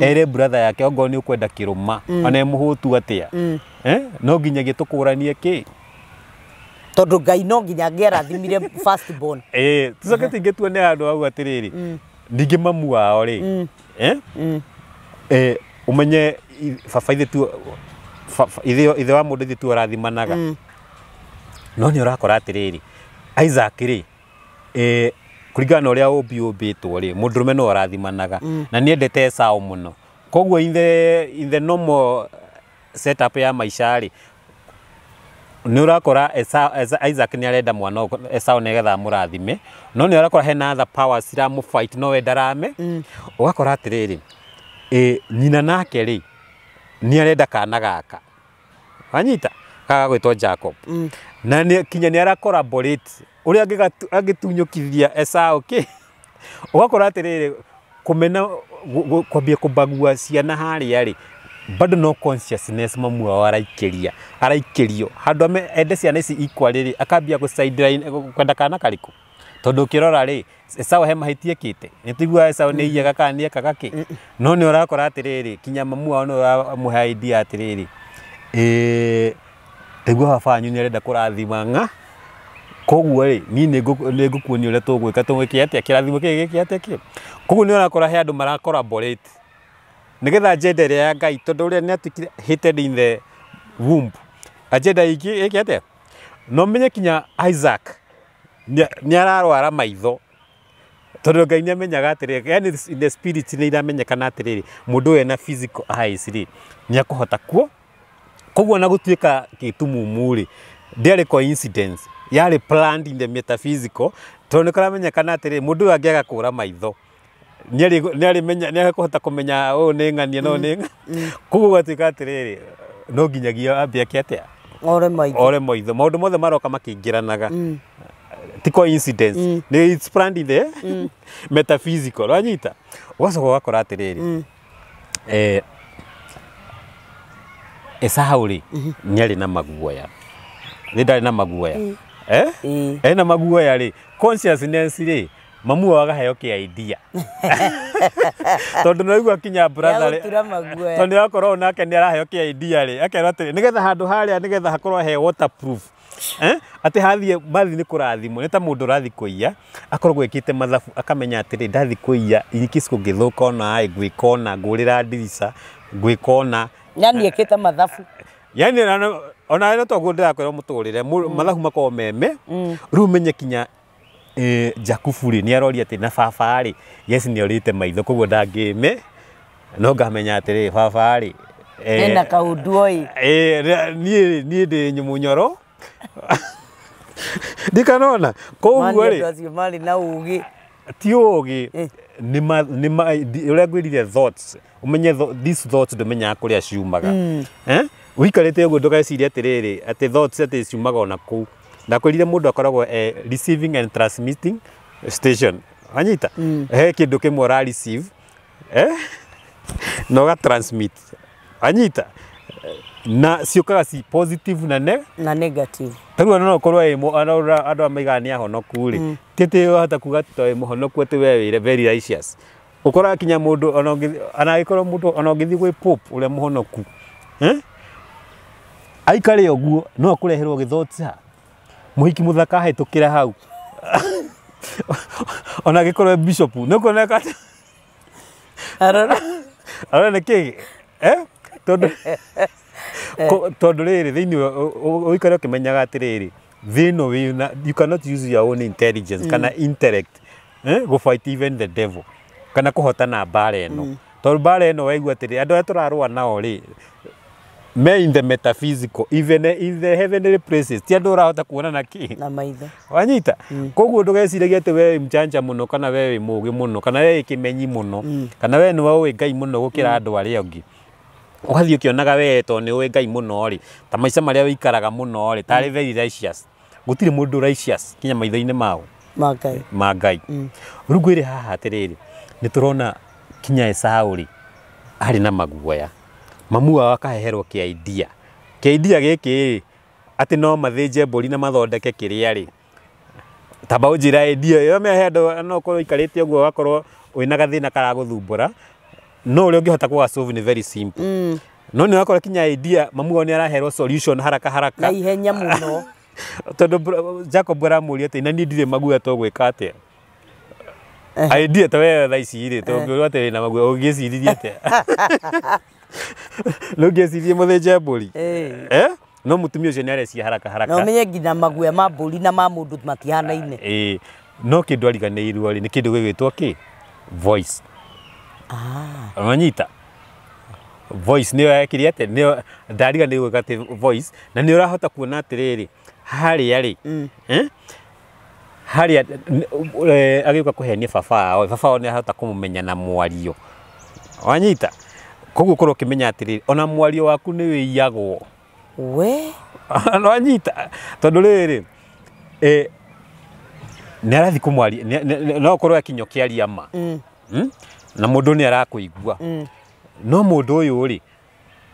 ere brother yake ogo ni ukwenda kiruma ona muhutu atia no nginyagia tukuranie ki tondu Ngai no nginya ngerathimire first born tucoke tingetuone andu au atiriri ningi mamu wao ri umenye baba ithe tu ithe wa mundu ithe tu arathimanaga no ni urakora atiriri Isaac ri kuringana uria umbitwo ri mundurume no arathimanaga na ni endete Esau muno koguo in the normal setup ya maisha ri ni urakora Isaac ni arenda mwana Esau negetha murathime no ni urakora hena other powers ira mu fight no we ndarame ugakora atiriri nyina nake ri ni arenda kana gaka wanyita kaga gwitwo Jacob na ni kinya ni ara collaborate uria angitunyukithia Esau ki ugakora atiriri kumena kwambia kubagua ciana haria ri bado no consciousness mamu wao araikirio handu ende ciana ici equal ri akambia ku sideline kwenda kana kariku tondu kirora ri Esau he mahitie kite nitigua Esau ni iyaga kana ni ekaga ki no ni urakora atiriri kinya mamu wao ni uramuhe idea atiriri tegua baba wanyu ni arenda kurathima nga koguo ri ni ngukuonia uria tugwika tugwike atia kirathimo giki atia ki koguo ni urakora he andu mara collaborate nigetha agenda iria ya Ngai tondu uria ni atukire hated in the womb agenda iki atia no menye kinya Isaac ni ararwara maitho tondu Ngai ni amenyaga atiriri yani the spirit ni iramenyekana atiriri mundu ena physical eyes ri ni akuhota kuo koguo na gutuika gitumumu ri ndiari coincidence yari planned in the metaphysical tondu karamenyekana atiriri mundu angiaga kura maitho niari menya ni kuhota kumenya ni ng'ania no ni koguo gatuika atiriri no nginyagia ambia kiatia ore maitho maundu mothe maroka makingiranaga ti coincidence ni it's planned in the metaphysical wanyita wacoka wakora atiriri Esau ri niari na maguoya ni ndari na maguoya ena maguoya ri consciousness ri mamu wagaheo ki idea tondu noigua kinya brother tondu akorwo nake ni araheo ki idea ri akerwo atiri nigetha handu haria nigetha hakorwo he waterproof ati hathie mathi ni kurathimo ni ta mundu rathi kuiya akorwo gwikite mathabu akamenya atiri ndathi kuiya iki cikungithuka ona gwikona ngurira ndirica gwikona yani ekite mathabu yani ona no to ndirakwira muturire mathabu makoo meme riu menye kinya Jakubu ri ni arori ati na baba ri yes ni orite maitho koguo ndangime no ngamenya atiri baba ri ena kaundu oi ni ndi nyumunyoro ndikanona koguo ri mali na ugi ti ugi ni uria gwirire thoughts umenye these thoughts ndumenya kuria ciumaga wikarite uguo ndugeciria atiriri ati thoughts ati ciumaga ona kuu ndakwirire mundu akoragwo receiving and transmitting station anyita he kindu kimwe ra receive no ga transmit anyita na ciukaga ci positive na negative taruo no korwo andu amaigania honoku ri tete hata kuga to muhonoku ati we wire very righteous ukora kinya mundu ana gikorwo mundu ona ngithi gwi pope ule muhonoku aikare oguo no akureherwo githotsa muhiki muthaka hitukira hau ona gikorwo bishop no kuoneka arona niki tondu riri thiini uikare ukimenyaga atiriri thino wina you cannot use your own intelligence kana intellect go fight even the devil kana kuhotana mbara eno tondu mbara eno waigua atiri andu aria turarua nao ri me in the metaphysical even in the heavenly places ti andu urahota kuona na ki na maitho wanyita koguo ndugeciragia ati we mjanja muno kana we mugi muno kana we kimenyi muno kana we ni wawe Ngai muno gukira andu aria angi ugathii ukionaga we to ni we Ngai muno ri ta maica maria wikaraga muno ri tari very righteous gutire mundu righteous kinya maitho-ini mao Ngai rugu iri haha atiriri ni turona kinya Esau ri ari na maguoya mamu wao akaheherwo ki idea giki ati no mathinje mburi na mathondeke kiria ri tamba unjira idea yo me hendo no korwo ikarite uguo gakorwo wina gathina karaguthumbura no uri ungihota kuga solve ni very simple no ni wakora kinya idea mamu wao ni araherwo solution haraka na ihenya muno tondu Jacob aramuria ati na ni ndire maguoya to gwika atia idea ta we tha ici ri tondu ati na maguoya ugiciririe atia Lugesirie muthinje mburi no mutumia ucio ni arecia haraka no menye nginya maguoya ma mburi na ma mundu matihanaine no kindu ariganeiruo ri ni kindu gigwitwo ki voice wanyita voice ni yakiri ate ni ndariganeiruo gati voice na ni urahota kuona atiriri haria ri haria agiuka kuhenia baba ni ahota kumumenya na mwario wanyita koguo korwo kimenya atiri ona mwario waku ni wiyagwo we no anyita tondu riri ni arathi kumwari no korwo akinyo kiaria ma na mundu ni arakuigua no mundu uyu ri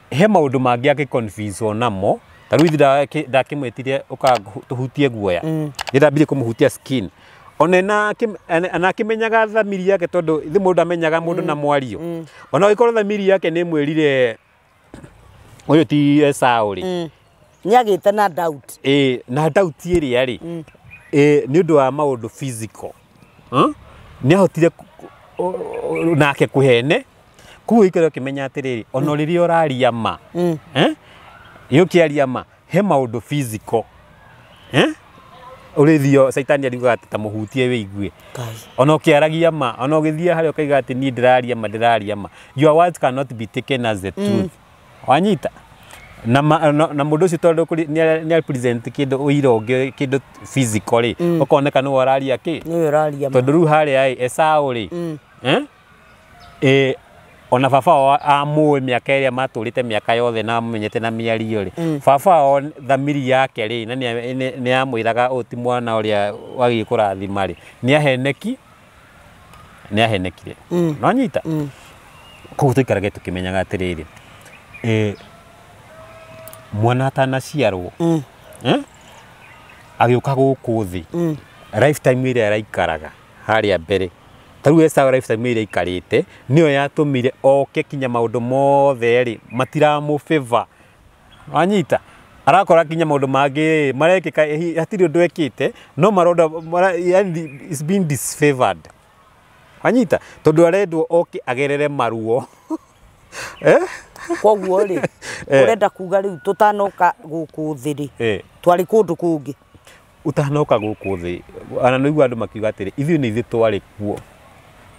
he maundu mangi akiconfuse onamo taru ithi ndakimwetirie ukatuhutie guoya ndambire kumuhutia skin ona na kimenyaga thamiri yake tondu thi mundu amenyaga mundu na mwario ona ikorwo thamiri yake ni mwirire uyu ti Esau ri nyagite na doubt na doubt iria ri ni undu wa maundu physical ni ahotire nake kuhene kuo ikero kimenya atiriri ona riri oraria ma yukiaria ma he maundu physical urithio saitani ariuga ati ta muhutie wigue ona ukiaragia ma ona ugithia hari ukaiga ati ni ndiraria ma your words cannot be taken as the truth wanyita na mundu ucio tondu ni represent kindu uironge kindu physically ukoneka ni wararia ki ni wararia tondu ru hari ai Esau ri ona baba wao amue miaka iria maturite miaka yothe na menyete na miario ri baba wao thamiri yake ri na ni amwiraga uti mwana uria wagi kurathima ri ni ahenekire no nyita ko tuikarage tukimenyaga atiriri mwana atanaciarwo agiuka guku thi lifetime iria araikaraga haria mbere taru Esau lifetime iria ikarite niyo yatumire oke kinya maundu mothe ri matiramu favor wanyita arakora kinya maundu mangi marekika hatiri undu ekite no maroda yani is being disfavored wanyita tondu arendwo oke agerere maruo koguo ri urenda kuga riu tutanoka guku thiri twari kundu kungi utanoka guku thi ana no igwa andu makiuga atiri ithu ni ithu twari kuo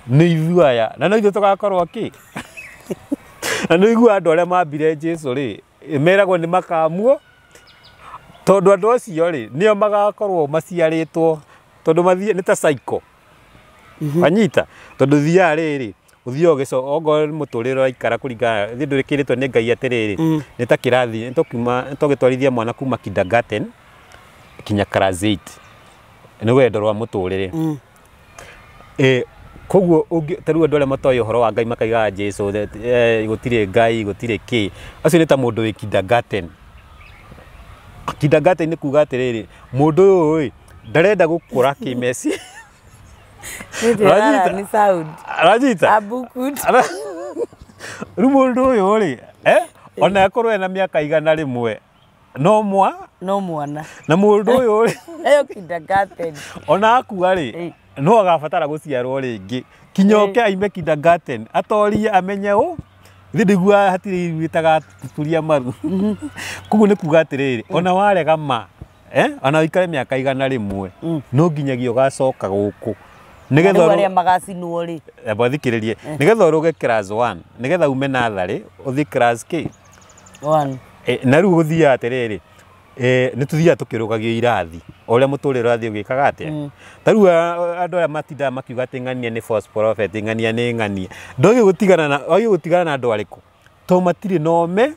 ni ithu aya na no ithu tugakorwo ki na no igwa andu aria mambire Jesu ri meragwo ni makamuo tondu andu acio ri nio magakorwo maciaritwo tondu mathie ni ta cycle wanyita tondu thia riri uthio gico ogo muturiro aikara kuringa thi ndurikiritwo ni Ngai atiriri ni ta kirathi nitokuma togitwarithia mwana kuma kindergarten kinya class 8 ni wendo rwa muturire koguo taru andu aria matoyo horo wa Ngai makaiga Jesu gutire Ngai gutire ki acio ni ta mundu wi kindergarten ni kuga atiriri mundu uyu ndarenda gukura kimesi ni sound rajita abukut rumundu uyu ri ona akorwo ena miaka igana rimwe no mwana na mundu uyu ri eyo kindergarten ona akua ri no agabatara guciarwo ringi kinyoke aime kindergarten atorie amenye thi ndigua hatiri irwitaga tuturia maru kuguo ni kuga atiriri ona warega ma ona ikare miaka igana rimwe no nginyagia ugacoka guku nigetha aria magacinwo ri thikiririe nigetha uruge class 1 nigetha ume nathari uthi class k 1 na riu guthia atiriri ni tuthia tukirugagio irathi uria muturiro athi ugikaga atia taru andu aria matinda makiuga ati ng'ania ni false prophet ng'ania ni ng'ania ndogi gutigana na andu ariku to matiri nome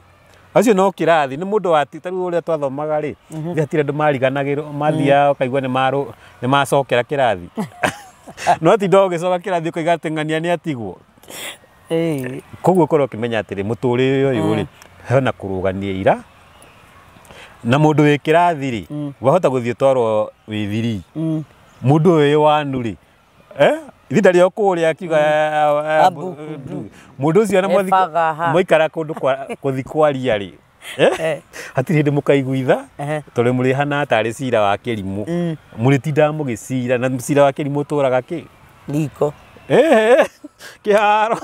acio no kirathi ni mundu wa taru uria twathomaga ri hatire andu mariganagirwo mathia ukaigua ni macokera kirathi no ti ndoge coka kirathi ukaiga ati ng'ania ni atigwo koguo korwo kimenya atiri muturire uyu ri hena kurugania ira na mundu wi kirathi ri wahota guthie twarwo wi thiri mundu uyu wanu ri ithi rio kuria akiuga mundu ucio na moikara kundu kuthi kwaria ri hatiri hindi mukaiguitha tore muri hana tari cira wa kirimu muri tinda mugicira na cira wa kirimu turaga ki riko kiharo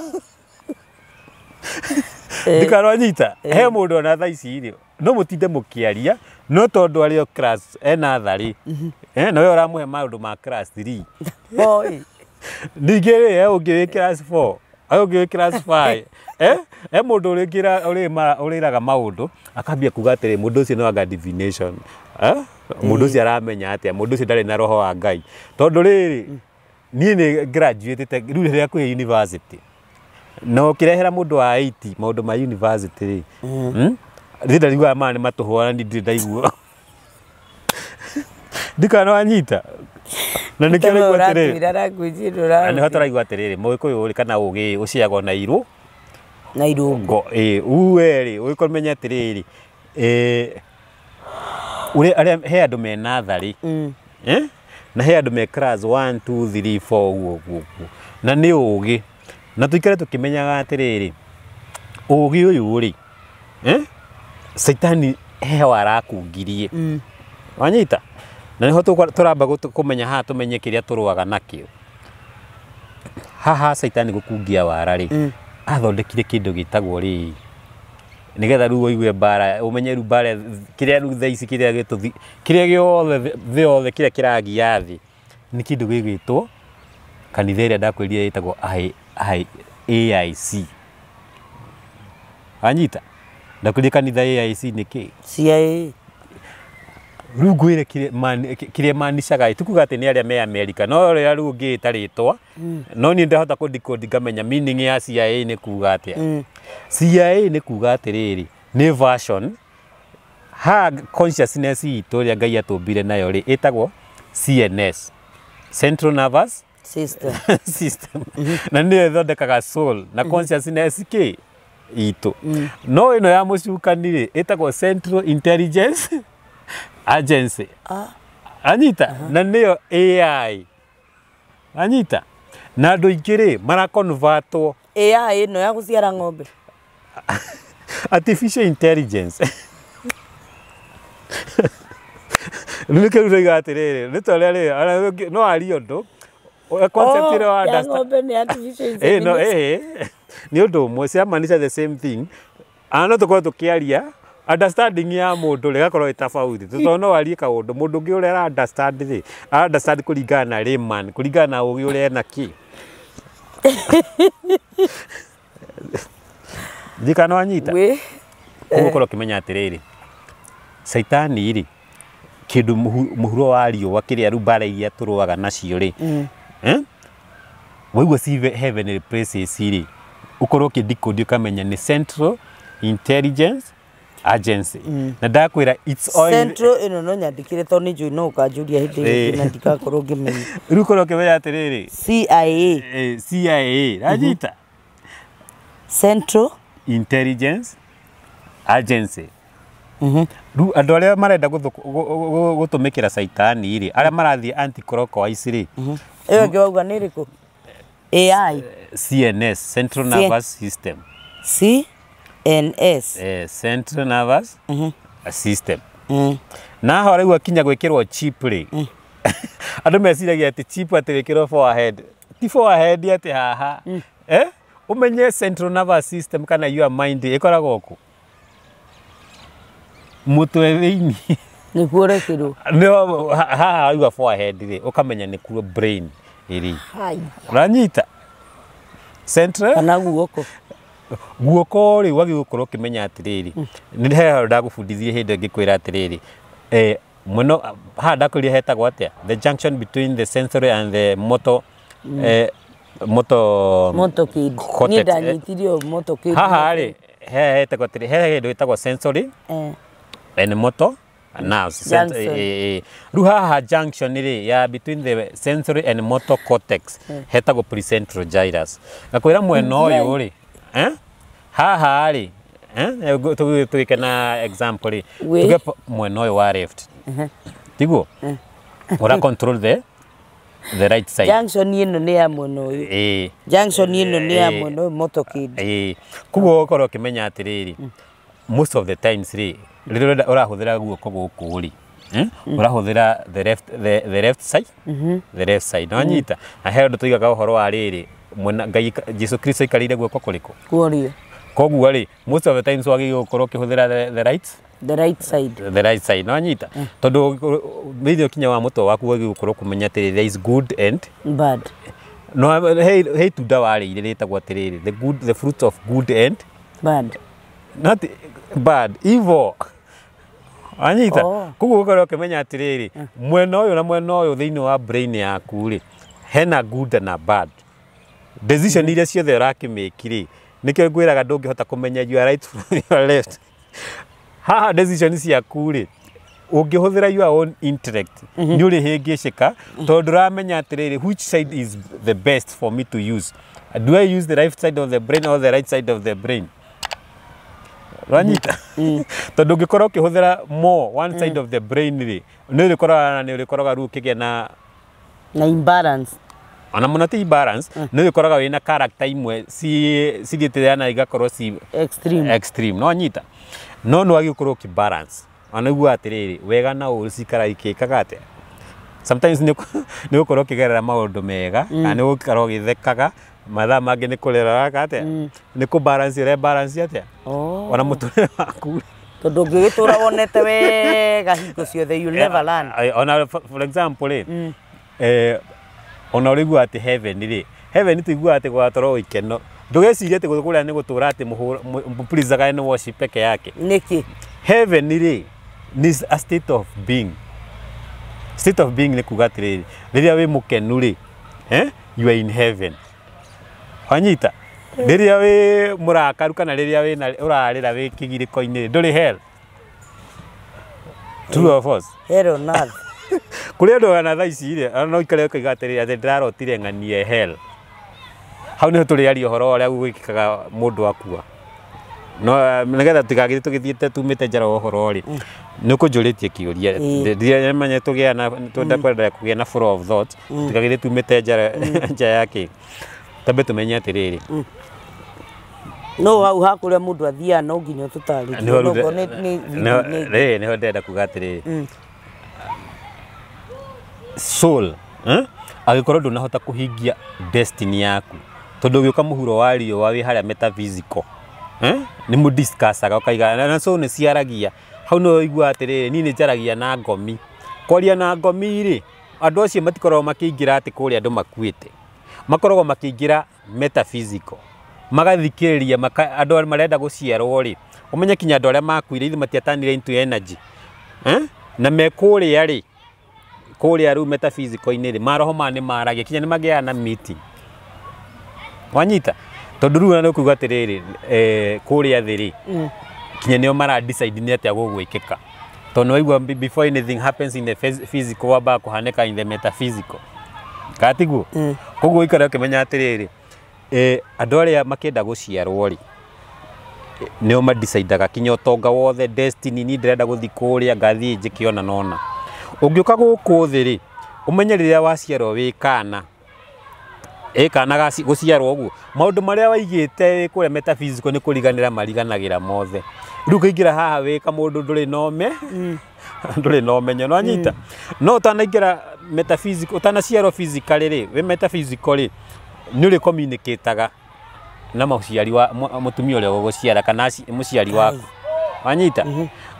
ndikaro nyita he mundu na thaici ri no mutinde mukiaria no tondu ario class nathari na we uramuhe maundu ma class 3 boy ndigere ungi class 4 ungi class 5 mundu uriraga maundu akambia kuga atiri mundu ucio no anga divination mundu ucio aramenya atia mundu ucio ndari na roho wa Ngai tondu riri nie ni graduate riu riria kwi university no kirehera mundu wa 80 maundu ma university ri rinda rigwa ma ni matuhora ndi ndaiguo ndikano anyita na nikio rigwa atiriri ni hotara igwa atiriri muikuyu uri kana ugi uciago na iru ngo uweri uikomenya atiriri uri aria he andu me nathari na he andå me class 1 2 3 4 uguo na nä å gä na tå ikare tå kä menyaga atä rä rä å gä å yå rä Saitani heho arakungirie wanyita na nä ho tå ramba kå menya haha tå menye kä rä a tå rwaga nakä o haha Saitani gå kungia wara rä athondekire kä ndå gä tagwo rä nä getha rä u waigue mbara å menye rä u mbara kä rä a rä u thaici kä rä a gä othe thä yothe kä rä a kä ragia thä nä kä ndå gä gwä two kanitha ä rä a ndakwä rire ä tagwo AIC anyita ndakwä rire kanitha AIC nä kä CIA rä u ngwä re kä rä a manicaga tå kuga atä nä arä a me Amerika no rä a rä u ngä ä ta rä twa no niä ndahota kå ndikå ngamenya meaning ya CIA nä kuga atä a CIA nä kuga atä rä rä nä version ha consciousness itå rä a Ngai atå mbire nayo rä ä tagwo CNS Central Nervous System na nä ĩthondekaga soul na consciousness kä itå no ä no ya må cukani rä ä tagwo Central Intelligence Agency anyita na nä yo AI anyita na andå ingä rä marakonvatwo AI ĩno ya gũciara ng'ombe artificial intelligence nä kä ruga atä rä rä nä twarä rä no ario ndå concept ĩrĩa wa nä å ndå å mwe ciamanisha the same thing no tå korwo tå kä aria understanding ya må ndå rä gakorwo ä tabauti tå tondå no warie kaå ndå må ndå å ngä å rä a understand rä understand kå ringana na layman kå ringana na å gä å rä a ena kä thikana wanyita koguo korwo kä menya atä rä rä Saitani rä kä ndå må huro wa riåa kä rä a rä u mbara iria tå rwaga nacio rä waigua heavenly places rä å korwo kä ndikå kamenya nä Central Intelligence Agency na ndakwä ra Central ĩno no nyandĩkire tondũ nĩ njũĩ no ũkanjũria hĩndĩ ĩngĩ na ndikakorwo ngĩmenya rĩu korwo ũkĩmenya atĩrĩrĩ CIA ranyita Central Intelligence Agency rĩu andũ arĩa marenda gũtũmĩkĩra Saitani rĩ arĩa marathiĩ anti-clockwise rĩ ĩyo ĩngĩ wauga nĩ ĩrĩkũ AI CNS Central Nervous System CNS Central Nervous System na ho rĩu akinya gwĩkĩrwo chip rĩ andũ meciragia atĩ chip atĩ wĩkĩrwo forehead ti forehead atĩ haha ũmenye Central Nervous System kana your mind ĩkoragwo kũ mũtwe thĩinĩ nĩguo ũrekĩrwo no haha rĩu forehead rĩ ũkamenya nĩkuo brain ĩrĩ ũranyita Central kana guoko guoko rĩ wagĩ gũkorwo ũkĩmenya atĩrĩrĩ nĩ he handũ ndagũbundithie hĩndĩ ngĩkwĩra atĩrĩrĩ mũno haha ndakwĩria hetagwo atĩa the junction between the sensory and the motor kid niĩ ndanyitirio motor kid haha rĩ he hetagwo atĩrĩ he hĩndũ ĩtagwo sensory and motor nerves rĩu haha junction rĩ ya between the sensory and motor cortex hetagwo precentral gyrus ngakwĩra mwena ũyũ rĩ haha rĩ tũgĩke na example rĩ tuge mwena ũyũ wa left tiguo ũra control the right side junction ĩno nĩ ya mwena ũyũ junction ĩno nĩ ya mwena ũyũ motor kid koguo ũkorwo ũkĩmenya atĩrĩrĩ most of the times rĩ rĩrĩa ũrahũthĩra guoko gũkũ rĩ ũrahũthĩra the left side no nyita na he ũndũ tũigaga ũhoro wa rĩrĩ mwena Ngai Jesu Kristo aikarĩire guoko kũrĩkũ kuorio koguo rĩ most of the times wagĩrĩirwo gũkorwo ũkĩhũthĩra the right side no nyita tondũ thĩinĩ ũkinya wa mũtwe waku wagĩrĩirwo gũkorwo kũmenya atĩrĩrĩ there is good and bad no he itunda warĩire rĩtagwo atĩrĩrĩ the fruit of good and bad not bad evil anyita koguo ũkorwo ũkĩmenya atĩrĩrĩ mwena ũyũ na mwena ũyũ thĩinĩ wa brain yaku rĩ hena good na bad decision iria ciothe ũrakĩmĩki rĩ nĩkĩo ngwĩraga ndũngĩhota kũmenya you are right from your left haha decision ciaku rĩ ũngĩhũthĩra your own intellect nĩ ũrĩhĩngĩcĩka tondũ ndũramenya atĩrĩrĩ which side is the best for me to use do I use the right side of the brain or the right side of the brain ranyita tondũ ũngĩkorwo ũkĩhũthĩra more one side of the brain rĩ nĩ ũrĩkoraga rĩu ũkĩgĩa na na imbalance ona mũno ti balance nĩ ũkoraga wĩna character imwe cigĩteana igakorwo ci extreme no nyita no nĩ wagĩkorwo ki balance ona igua atĩrĩrĩ wega na ũru cikara ikĩkaga atĩa sometimes nĩ gũkorwo ũkĩgerera maũndũ mega na nĩ gũkorwo ũgĩthekaga mathaa mangĩ nĩ kũrera atĩa nĩ kũ balance atĩa ona mũtũrĩre waku tondũ ũngĩgĩtũra wonete wega hingo ciothe you never learn ona for example ona ũrĩgua atĩ heaven tũigua atĩ gwatũrwo ikeno ndũgecirie atĩ kũrĩa nĩ gũtũra atĩ mũpurizaga nĩ worship peke yake nĩkĩ heaven is a state of being nĩ kuga atĩrĩrĩ rĩrĩa wĩ mũkenu you are in heaven wanyita rĩrĩa wĩ mũrakaru kana rĩrĩa ũrarĩra wĩ kĩgirĩko-inĩ ndũrĩ hell true or false hell on earth kũrĩ andũ wana thaa ici no ikare ũkaiga atĩrĩrĩ atĩ ndĩrarotire ng'anie hell hau nĩho tũrĩaria ũhoro ũrĩa gwĩkĩkaga mũndũ akua no nĩgetha tũgagĩthiĩ tũgĩthiĩte tumĩte njara ũhoro rĩ nĩ ũkũnjũrĩtie kĩũria ndĩmenya twenda kũgĩa na flow of thought tũgagĩthiĩ tumĩte nja yake tambe tũmenye atĩrĩrĩ no hau hakũrĩa mũndũ athiaga no nginya tũtarĩrie nĩho ndenda kuga atĩrĩrĩ soul agĩkorwo ndũnahota kũhingia destiny yaku tondũ ũgĩũka mũhuro wa riũa wĩ harĩa metaphysical nĩ mũdiscussaga ũkaiga na soul nĩ ciaragia hau no igua atĩrĩrĩ niĩ nĩ njaragia na ngomi kwaria na ngomi rĩ andũ acio matikoragwo makĩingĩra atĩ kũrĩa andũ makuĩte makoragwo makĩingĩra metaphysical magathikĩrĩria andũ marenda gũciarwo rĩ ũmenye kinya andũ arĩa makuire ithe matiatanire into energy na mekũrĩa rĩ kũrĩa rĩu metaphysical-inĩ rĩ maroho ma nĩ maragia kinya nĩ magĩaga na meeting wanyita tondũ rĩu nĩ kuga atĩrĩrĩ kũrĩa thĩ rĩ kinya nĩo mara decide nĩ atĩa gũgwĩkĩka tondũ waigua before anything happens in the physical wambaga kũhanĩka in the metaphysical katiguo koguo ikara ũkĩmenya atĩrĩrĩ andũ arĩa makĩenda gũciarwo rĩ nĩo madecidaga kinya ũtonga wothe destiny niĩ ndĩrenda gũthiĩ kũrĩa ngathiĩ njĩke ona nona ũngĩũka gũkũ thĩ rĩ ũmenye rĩrĩa waciarwo wĩ kana kana gũciarwo ũguo maũndũ marĩa waigĩte kũrĩa metaphysical nĩ kũriganĩra mariganagĩra mothe rĩu kũingĩra haha wĩ kamũndũ ndũrĩ na ũmenyo no nyita no ũtanaingĩra metaphysical ũtanaciarwo physically rĩ wĩ metaphysical rĩ nĩ ũrĩ communicateaga na mũciari wa mũtumia ũrĩa ũgũciara kana mũciari waku wanyita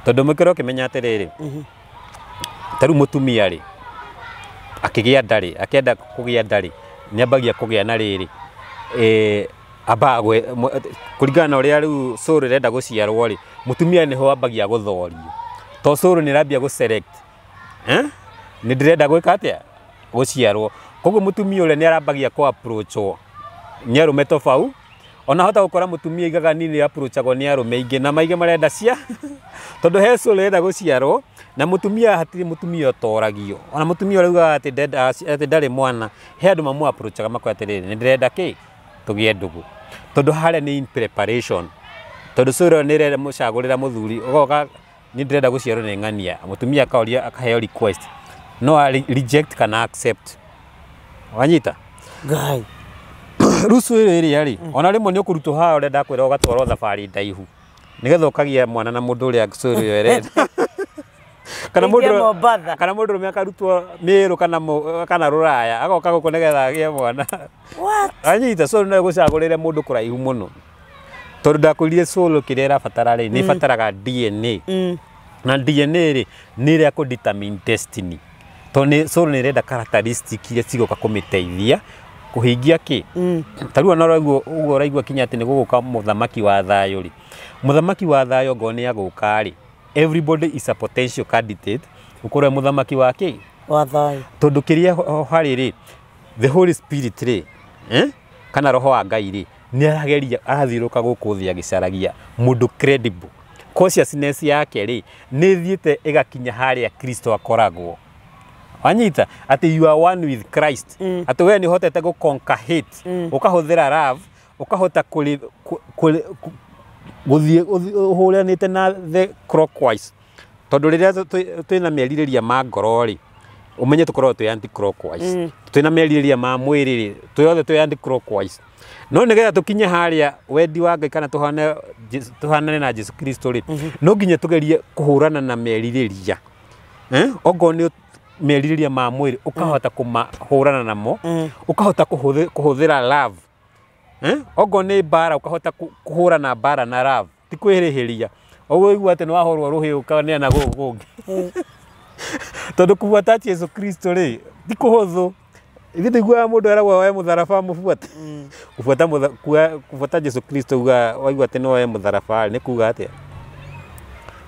tondũ mũkĩra ũkĩmenya atĩrĩrĩ tarũ mũtumia rĩ akĩgĩa ndarĩ akĩenda kũgĩa ndarĩ nĩ ambagia kũgĩa na rĩrĩ kũringana na ũrĩa rĩu soul ĩrenda gũciarwo rĩ mũtumia nĩho ambagia gũthorio to soul nĩ ĩrambia gũselect nĩ ndĩrenda gwĩka atĩa gũciarwo koguo mũtumia ũrĩa nĩ arambagia kũ approachwo nĩ arũme tofau ona hota gũkora mũtumia igaga nini approachagwo nĩ arũme aingĩ na maingĩ marenda cia tondũ he soul ĩrenda gũciarwo na mũtumia hatirĩ mũtumia ũtoragio ona mũtumia ũrauga atĩ ndarĩ mwana he andũ mamu approachaga makoya atĩrĩrĩ nĩ ndĩrenda kĩ tũgĩe ndũgũ tondũ harĩa nĩ in preparation tondũ soul ĩyo nĩ ĩrenda mũcagũrĩra mũthuri ũgoka nĩ ndĩrenda gũciarwo nĩ ng'ania mũtumia akaoria akaheo request no reject kana accept wanyita guy rusu ĩrĩa rĩ ona rĩmwe nĩ ũkũrutwo haha ũrenda kwĩra ũgatwarwo thabarĩ ndaihu nĩgetha ũkagĩa mwana na mũndũ ũrĩa soul ĩyo ĩrenda kana mũndũ rũme akarutwo Mĩrũ kana Rũraya agoka gũkũ nĩgetha agĩe mwana anyita soul no gũcagũrĩre mũndũ kũraihu mũno tondũ ndakwĩrire soul kĩrĩa ĩrabatara rĩ nĩ ĩbataraga DNA na DNA rĩ nĩ ĩrĩa kũ-determine destiny tondũ soul nĩ ĩrenda characteristic iria cigoka kũmĩteithia kũhingia kĩ tarĩu ona ũguo ũraigua kinya atĩ nĩ gũgũka mũthamaki wa thayũ rĩ mũthamaki wa thayũ ngo nĩ agũka rĩ everybody is a potential candidate ukorwe mũthamaki wa kĩ wa thayũ tondũ kĩrĩa harĩ rĩ the Holy Spirit rĩ kana roho wa Ngai rĩ nĩ arageria arathiũrũka gũkũ thĩ agĩcaragia mũndũ credible consciousness yake rĩ nĩ thiĩte ĩgakinya harĩa Kristo akoragwo wanyita atĩ you are one with Christ atĩ we nĩ hotete gũconquer hate ũkahũthĩra love ũkahota gũthiĩ ũhũranĩte na the clockwise tondũ rĩrĩa twĩna merirĩria ma ngoro rĩ umenye tukorwo twi anti clockwise twina merirĩria ma mwĩrĩ tuyothe twi anti clockwise no nigetha tukinye haria wendi wa Ngai kana tuhanane na Jesu Kristo ri no nginya tugerie kuhurana na merirĩria ogo ni merirĩria ma mwĩrĩ ukahota kumahurana namo ukahota kuhuthira love ogo ni bara ukahota kuhurana bara na love ti kwĩrĩhĩria ogo igua ati no wahorwo ruhi ukane na gugu tondu kubuata Jesu Kristo ri ti kuhuthu ithe igua mundu aragwa wae mutharaba mubuata kubuata Jesu Kristo waigua ati no wae mutharaba ni kuga atia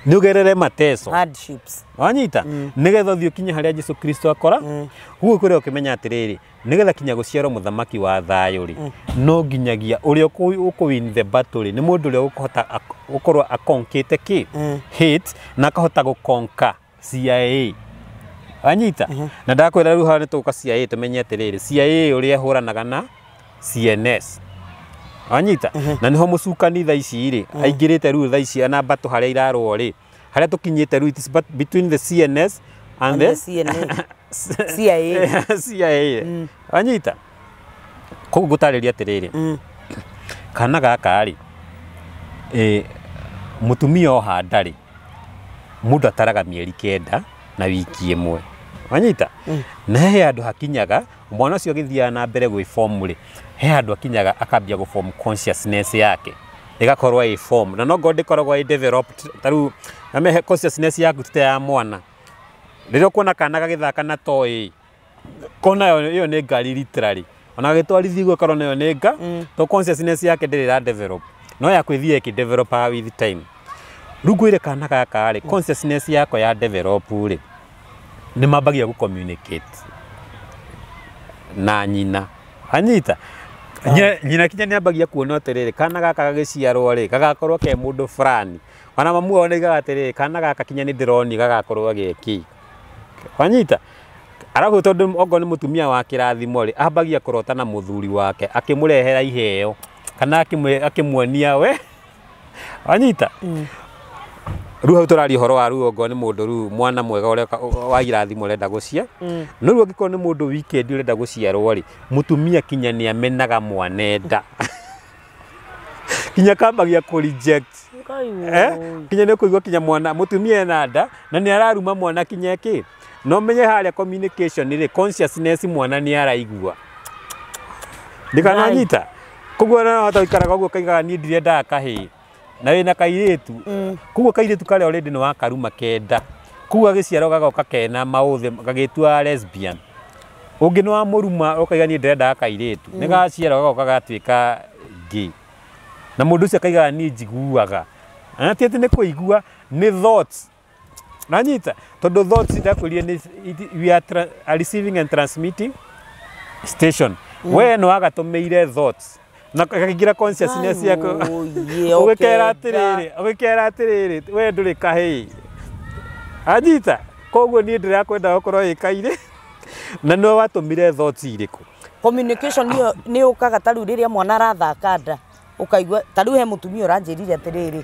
ni ugerere mateso hardships wanyita nigetha thio kinya haria Jesu Kristo akora huo kure ukimenya atiriri nigetha kinya guciarwo muthamaki wa thayo ri no nginyagia uria win the battle ni mundu uria ukuhota ukorwo akonkite ki hate na akahota gukonka CIA wanyita na ndakwira riu haha nituka CIA tumenye atiriri CIA uria huranaga na CNS wanyita na niho mucukani tha ici ri aingirite riu tha ici ana batu haria irarwo ri haria tukinyite riu it is between the CNS and the CIA wanyita ko gutariria atiriri kana gaka ri mutumia o handari mundu ataraga mieri 9 na wiki imwe wanyita na he andu hakinyaga mwana ucio githia na mbere gwi form ri he andu akinyaga akambia go form consciousness yake igakorwo i form na no god ikoragwo i developed taru ame consciousness yaku tete ya mwana riro kuona kana gagithaka na toy kona yo ni ngari literally ona gitwarithi gwe korona yo nenga to consciousness yake ndiri develop no ya kwithie ki develop with time rugwire kana gaka ri consciousness yako ya develop ri ni mabagia ku communicate na nyina anyita nyina kinya ni ambagia kuona atiriri kana gaka gagiciarwo ri gagakorwo ke mundu fulani ona mamu one gagatiriri kana gaka kinya ni ndironi gagakorwo geki anyita arago tondu ogo ni mutumia wa kirathimo ri ambagia kurota na muthuri wake akimurehera iheo kana akimwonia we anyita ru hau turari horo wa ru ogo ni mundu ru mwana mwega uria wa irathimo renda gucia no ru angiko ni mundu weekend urenda guciarwo ri mutumia kinya ni amenaga mwanenda kinya kambagia ku reject kinya ni kuigwa kinya mwana mutumia na nda na ni araruma mwana kinya ki no menye haria communication ri consciousness mwana ni araigua ndikana nyita kugwa na hata ikaraga uguo kaigaga ni ndirenda kahi na wina kairetu kugwa kairetu kale already no wakaruma 9 kugwa giciaro gagoka kena mauthe gagitua lesbian ungi no amuruma ukaiga ni ndirenda kairetu ni gaciaro gagoka gatwika gay na mundu ucio kaigaga ni njiguaga ati ni kuigua ni thoughts nanyita tondu thoughts ndakuria ni we are receiving and transmitting station we no agatumeire thoughts na kagira consciousness yako ugikera atiriri we nduri kahi anyita koguo ni ndira kwenda gukorwo ikaire na no watumire thoughts iriku communication ni ukaga taru riria mwana arathaka nda ukaigwa taru he mutumia uranjirire atiriri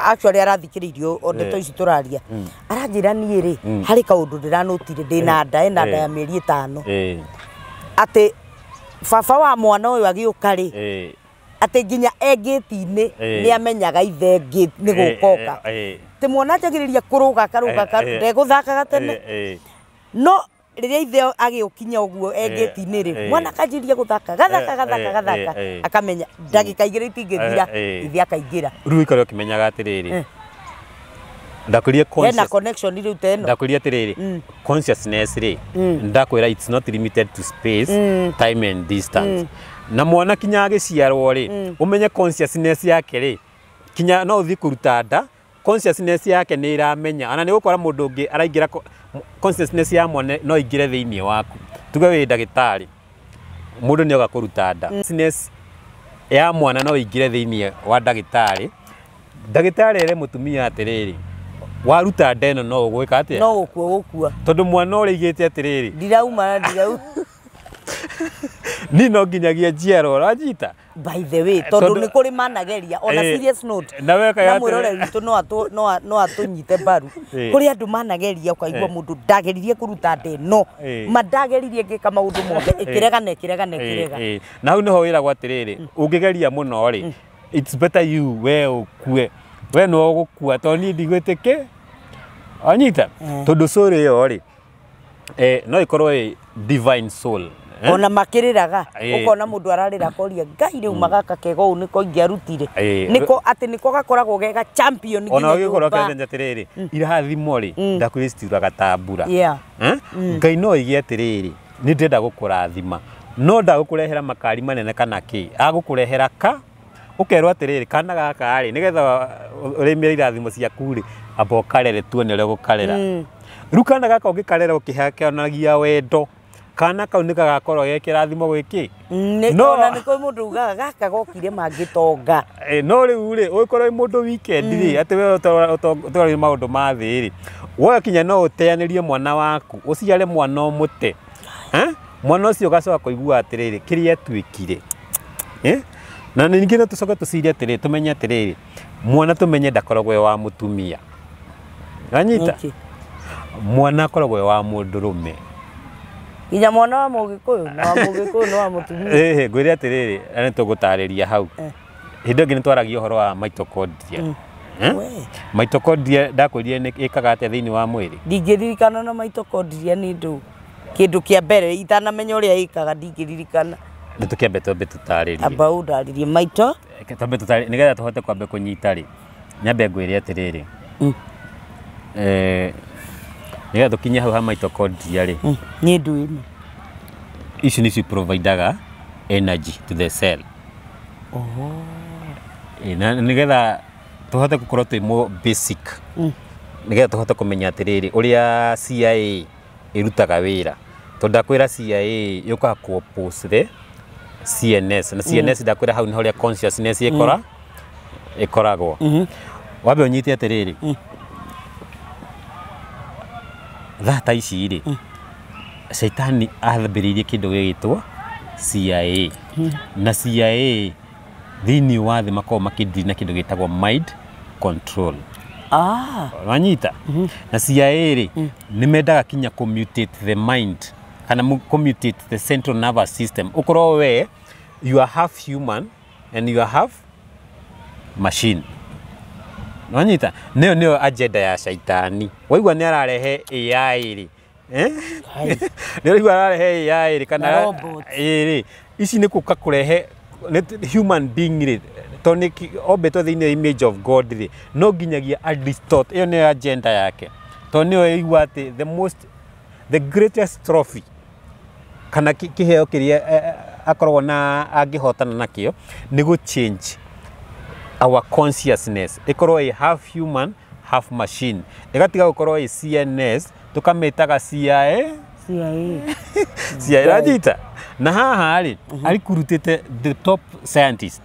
actually arathikiririo ondeto ici turaria aranjira ni ri hari kaundu ndiranotire ndina nda ena nda ya mieri 5 ati baba wa mwana uyu agiuka ri ati nginya engiti-ini ni amenyaga ithe ni gukoka ti mwana njagiriria kuruga karuga ndeguthakaga tene no riria ithe agiukinya uguo engiti-ini ri mwana kanjiria guthaka gathaka akamenya ndagika igiri itingithira ithe akaingira riu ikare ukimenyaga atiriri ndakuria conscious connection riu teno ndakuria atiriri consciousness ri ndakwira it's not limited to space time and distance na mwana kinya agiciarwo ri umenye consciousness yake ri kinya no uthi kuruta nda consciousness yake ni iramenya ana ni gukora mundu ungi araingira consciousness ya mwana no ingire thiini waku tuge wi ndagitari mundu ni oga kuruta nda consciousness ya mwana no ingire thiini wa ndagitari ere mutumia atiriri waruta ndeno no ugwika atia no gukua tondu mwana uri igite atiriri ndirauma ni no nginyagia njiaro rajita by the way tondu ni kuri manageria ona serious note na weka ya mwirore witu no atunyite baru kuri andu manageria ukaigua mundu ndageririe kuruta ndeno mandageririe ngika maundu mothe ikirega na hau niho wira gwatiriri ungigeria muno ri it's better you we ukue we no gukua to ni ndigwitike anyita tondu sore yo ri no ikorwo divine soul ona makiriraga ukona mundu ararira koria ngai riu magaka kego u niko ingiarutire niko ati niko gakoragwo gega champion nginya ona gikoro kende atiriri irathimo ri ndakwistira gatambura ngai no igi atiriri ni ndenda gukurathima no ndagukurehera makari manene kana ki agukurehera ka ukerwo atiriri kana gaka ri nigetha urimire irathimo ciaku ri abo karere tuone ule gukarera rukana gaka ugikarera ukihakanagia wendo kana kau nika gakorwo gekirathimo gwiki no na niko mundu ugaga gaka gokire mangitonga no riu ri ukorwo mundu weekend ri ati we utwari maundu ma thi ri woya kinya no uteanirie mwana waku uciare mwana omute mwana ucio gacoka kuigua atiriri kiria twikire na ningi no tucoka tucirie atiriri tumenye atiriri mwana tumenye ndakoragwo wa mutumia anyita mwana akoragwo wa mundurume inya mwana wa mugikuyu no wa mutumia ngwire atiriri ani tugutariria hau hindo ngi nitwaragio horo wa mitochondria mitochondria ndakwirie ni ikaga atia thiini wa mwiri ndingiririkana na mitochondria ni kindu kia mbere itanamenya uria ikaga ndingiririkana nitukiambe twambe tutaririe about ndaririe maito twambe tutaririe nigetha tuhote kwambe kunyita ri nyambe ngwire atiriri nigetha tukinye hau ha mitochondria ri ni nduini ici nicio providaga energy to the cell na nigetha tuhote gukorwo twi mo basic nigetha tuhote kumenya atiriri uria CIA irutaga wira tondakwira CIA yuka ku oppose the CNS na CNS ndakwira hau ni horia consciousness ikoragwo wabe unyite atiriri thata ici ri shaitani athambiririe kindu gigitwo CIA na CIA thini wa thi makao makidiri na kindu gitagwo mind control wanyita na CIA ri ni mendaga kinya commutate the mind kana commutate the central nervous system ukoro we you are half human and you are half machine wanyita neo agenda ya shaitani waigwa ni ararehe AI ri ndio ararehe AI ri kana ri ici ni kuka kurehe human being ri tonic obeto the image of God ri no ginyagia Aristotle iyo ni agenda yake to nio igwa ati the greatest trophy kana kiheo kiria akorwo na angihotana nakio ni go change our consciousness ikorwo half human half machine igatiga gukorwo CNS tukametaga CIA rajita na haha ri alikurutite the top scientist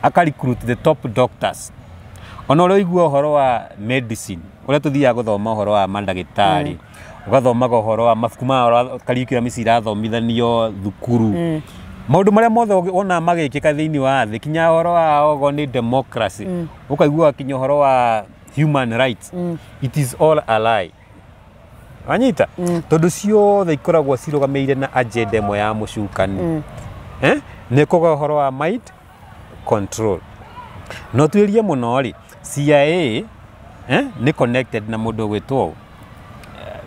akarikurut the top doctors ona ro igua uhoro wa medicine uria tuthia guthoma uhoro wa mandagitari ugathoma uhoro wa mafuku ma karikira misira thomithanio thukuru maundu maria mothe ona magikika thiini wa thi kinya uhoro wa ogo ni democracy ukaigua kinya uhoro wa human rights it is all a lie anyita tondu ciothe ikoragwo cirugameire na agenda ĩmwe ya mucukani ni kuga uhoro wa mind control no twirie muno ri CIA ni connected na mundu gwitwo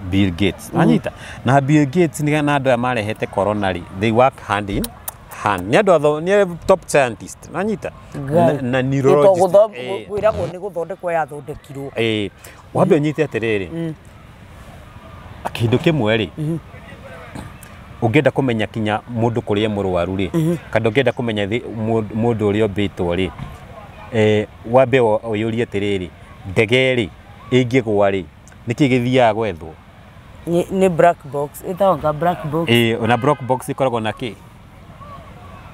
Bill Gates anyita na Bill Gates ni na andu amarehete corona ri they work hand in hand ni andu atho ni top scientist anyita na neurologist gwiragwo ni guthondekwo ya thondekirwo wambe nyite atiriri kindu kimwe ri ungenda kumenya kinya mundu kuria murwaru ri kana ungenda kumenya mundu uria obitwo ri wambe uyurie atiriri ndege ri ingigwa ri niki githiaga gwethwo ni black box itaonga black box ona black box ikoragwo na ki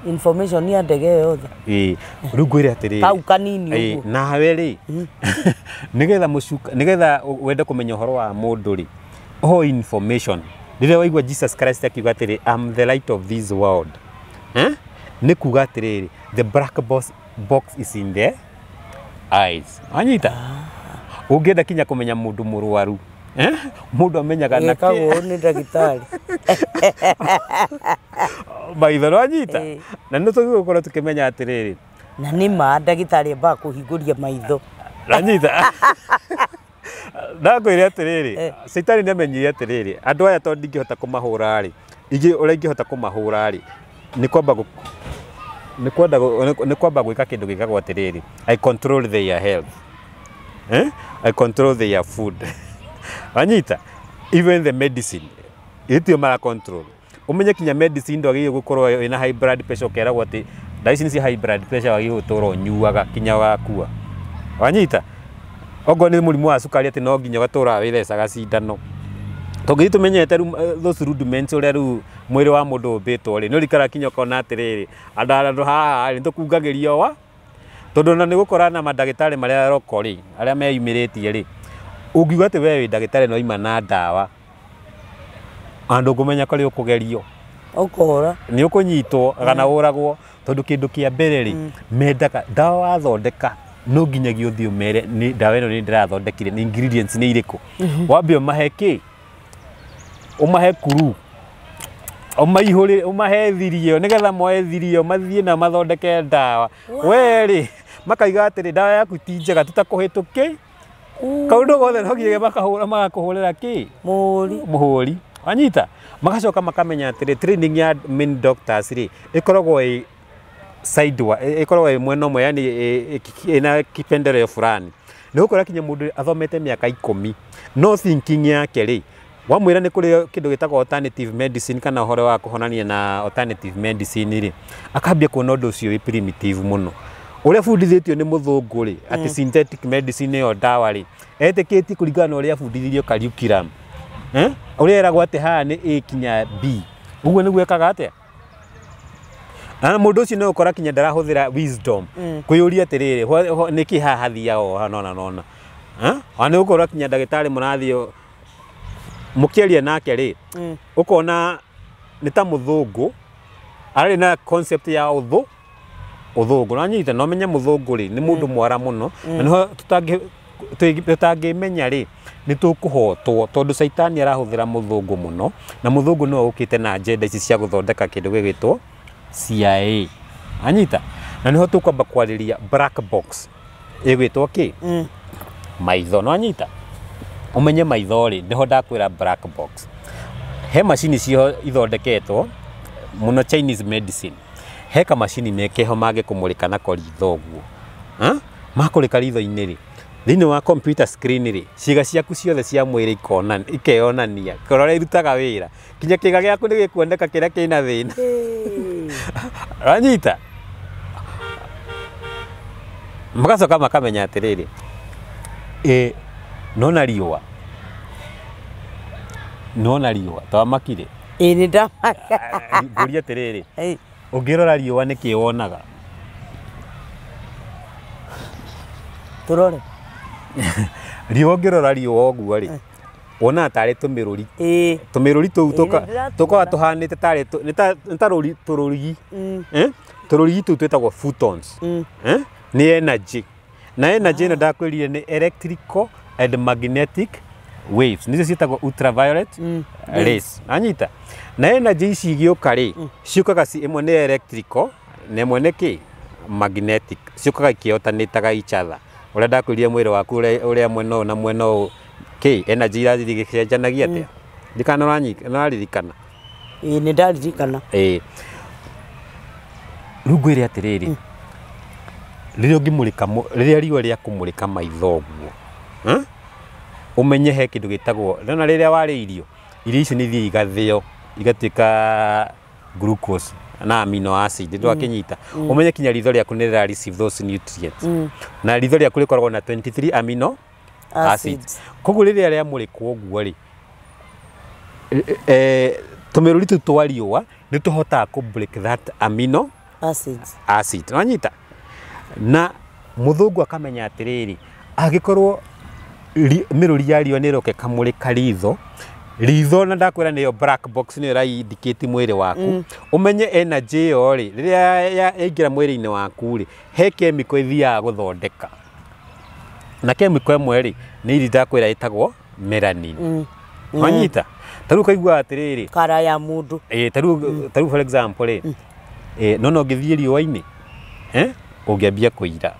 information ya ndege yothe rugwire atiriri kau kanini uguo nawe ri nigetha mucuka nigetha wende kumenya uhoro wa mundu ri information rire waigwa Jesus Christ akiuga atiri I'm the light of this world nĩ kuga atĩrĩrĩ the black box is in the eyes. Wanyita ũngĩenda kinya kũmenya mũndũ mũrwaru mũndũ amenyaga na kĩĩ nĩ ndagĩtarĩ maitho. Wanyita na nĩ tũgũkorwo tũkĩmenya atĩrĩrĩ na nĩ ma ndagĩtarĩ ambaga kũhingũria maitho. Wanyita ndakwĩre atĩrĩrĩ Saitani nĩamenyire atĩrĩrĩ andũ aya tondũ ndingĩhota kũmahũra rĩ ũrĩa ingĩhota kũmahũra rĩ nĩ kwamba gwĩka kĩndũ gĩkagwo atĩrĩrĩ I control their health. I control their food. Wanyita even the medicine itio mara control. Umenye kinya medicine ndwagĩrĩirwo gũkorwo ina high blood pressure keragwo atĩ ndaicini cia high blood pressure wagĩrĩirwo gũtũra ũnyuaga kinya wakua. Wanyita ogo nĩ mũrimũ wa cukari atĩ no nginya gatũra wĩthecaga cindano. Tũngĩthi tũmenyete those rudiments ũrĩa rĩu mwĩrĩ wa mũndũ ũmbĩtwo rĩ nĩ ũrikara kinya ũkona atĩrĩrĩ andũ haha nĩ tũkungagĩria wa tondũ na nĩ gũkora na mandagĩtarĩ marĩa roko rĩ arĩa meyumĩrĩtie rĩ ũngiuga atĩ we wĩ ndagĩtarĩ no ima na ndawa andũ ngũmenya kũrĩ ũkũgerio ũkora nĩ ũkũnyitwo kana ũragwo tondũ kĩndũ kĩa mbere rĩ mendaga ndawa wathondeka no nginyagia ũthiĩ ũmere nĩ ndawa ĩno nĩ ndĩrathondekire nĩ ingredients nĩ irĩkũ wambe ũmahe kĩ ũmahe kuru ũmahe thirio nĩgetha moe thirio mathiĩ na mathondeke ndawa werĩ makaiga atĩrĩ ndawa yaku ti njega tũtakũhĩtũke kaũndũ gothe no nginya magakũhũrĩra kĩ mũhũri. Wanyita magacoka makamenya atĩrĩ training ya main doctors rĩ ĩkoragwo ĩ side ĩkoragwo ĩ mwena ũmwe yani ĩna kipendeleo fulani nĩ gũkora kinya mũndũ athomete mĩaka 10 no thinking yake rĩ wamwĩra nĩ kũrĩ kĩndũ gĩtagwo alternative medicine kana ũhoro wa kũhonania na alternative medicine rĩ akambia kuona ũndũ ũcio wĩ primitive mũno ũrĩa bundithĩtio nĩ mũthũngũ rĩ atĩ synthetic medicine ĩyo ndawa rĩ etĩkĩtie kũringana na ũrĩa bundithirio curriculum ũrĩa eragwo atĩ haha nĩ A kinya B ũguo nĩguo ekaga atĩa na mũndũ ũcio no ũkora kinya ndarahũthĩra wisdom kwĩyũria atĩrĩrĩ nĩkĩ haha hathiaga nona nĩ gũkorwo kinya ndagĩtarĩ mũrathiĩ mũkĩaria nake rĩ ũkona nĩ ta mũthũngũ arĩ na concept ya ũthũngũ na nyita no menye mũthũngũ rĩ nĩ mũndũ mwara mũno na nĩho tũtangĩmenya rĩ nĩ tũkũhotwo tondũ Saitani arahũthĩra mũthũngũ mũno na mũthũngũ no ũkĩte na agenda ici cia gũthondeka kĩndũ gĩgwĩtwo CIA. Anyita na nĩho tũkwamba kwarĩria black box ĩgwĩtwo kĩ maitho. No anyita ũmenye maitho rĩ nĩho ndakwĩra black box he macini cio ithondeketwo mũno Chinese medicine he kamacini mekeho mangĩkũmũrĩka nako ritho ũguo makũrĩka ritho-inĩ rĩ thĩinĩ wa computer screen rĩ ciĩga ciaku ciothe cia mwĩrĩ ikeyonania korora irutaga wĩra kinya kĩga gĩaku nĩ gĩkuoneka kĩrĩa kĩna thĩna. Wanyita magacoka makamenya atĩrĩrĩ nona riũa tawamakire nĩ ndamaka ngũria atĩrĩrĩ ũngĩrora riũa nĩkĩ wonaga tũrore riũa ũngĩrora riũa ũguo rĩ wonaga tarĩ tũmĩrũri tũu tũkoragwo tũhanĩte tarĩ nĩ ta tũrũrigi tũrũrigi tũu twĩtagwo photons nĩ energy na energy ĩno ndakwĩrire nĩ electrical and magnetic waves nicio ciĩtagwo ultraviolet rays. Anyita na energy ici igĩũka rĩ ciũkaga ĩmwe nĩ electrical na ĩmwe nĩ kĩ magnetic ciũkaga ikĩhotanĩtaga each other ũrĩa ndakwĩrire mwĩrĩ waku ũrĩa mwena ũyũ na mwena ũyũ kĩ energy irathiĩ igĩcenjanagia atĩa ndikana ũraririkana nĩ ndaririkana rĩu ngwĩre atĩrĩrĩ rĩrĩa riũa rĩa kũmũrĩka maitho ũguo ũmenye he kĩndũ gĩtagwo na rĩrĩa warĩ irio icio nĩ ithiĩ igathĩo igatuĩka glucose na amino acid ndwakĩnyita ũmenye kinya ritho rĩaku nĩ rĩra receive those nutrients na ritho rĩaku rĩkoragwo na 23 amino acids koguo rĩrĩa rĩamũrĩkwo ũguo rĩ tũmĩrũri tũu twa riũa nĩ tũhotaga kũ break that amino acid wanyita na mũthũngũ akamenya atĩrĩrĩ angĩkorwo mĩrũri ya riũa nĩ ĩroka ĩkamũrĩka ritho ritho na ndakwira niyo black box niyo indicate mwiri waku umenye energy yo ri riria yaingira mwiri-ini waku ri he chemical ithiaga guthondeka na chemical imwe ri ni iri ndakwira itagwo melanin wanyita taru kaigua atiriri kara ya mundu taru for example ri no ngithie riũa-ini ungiambia kuira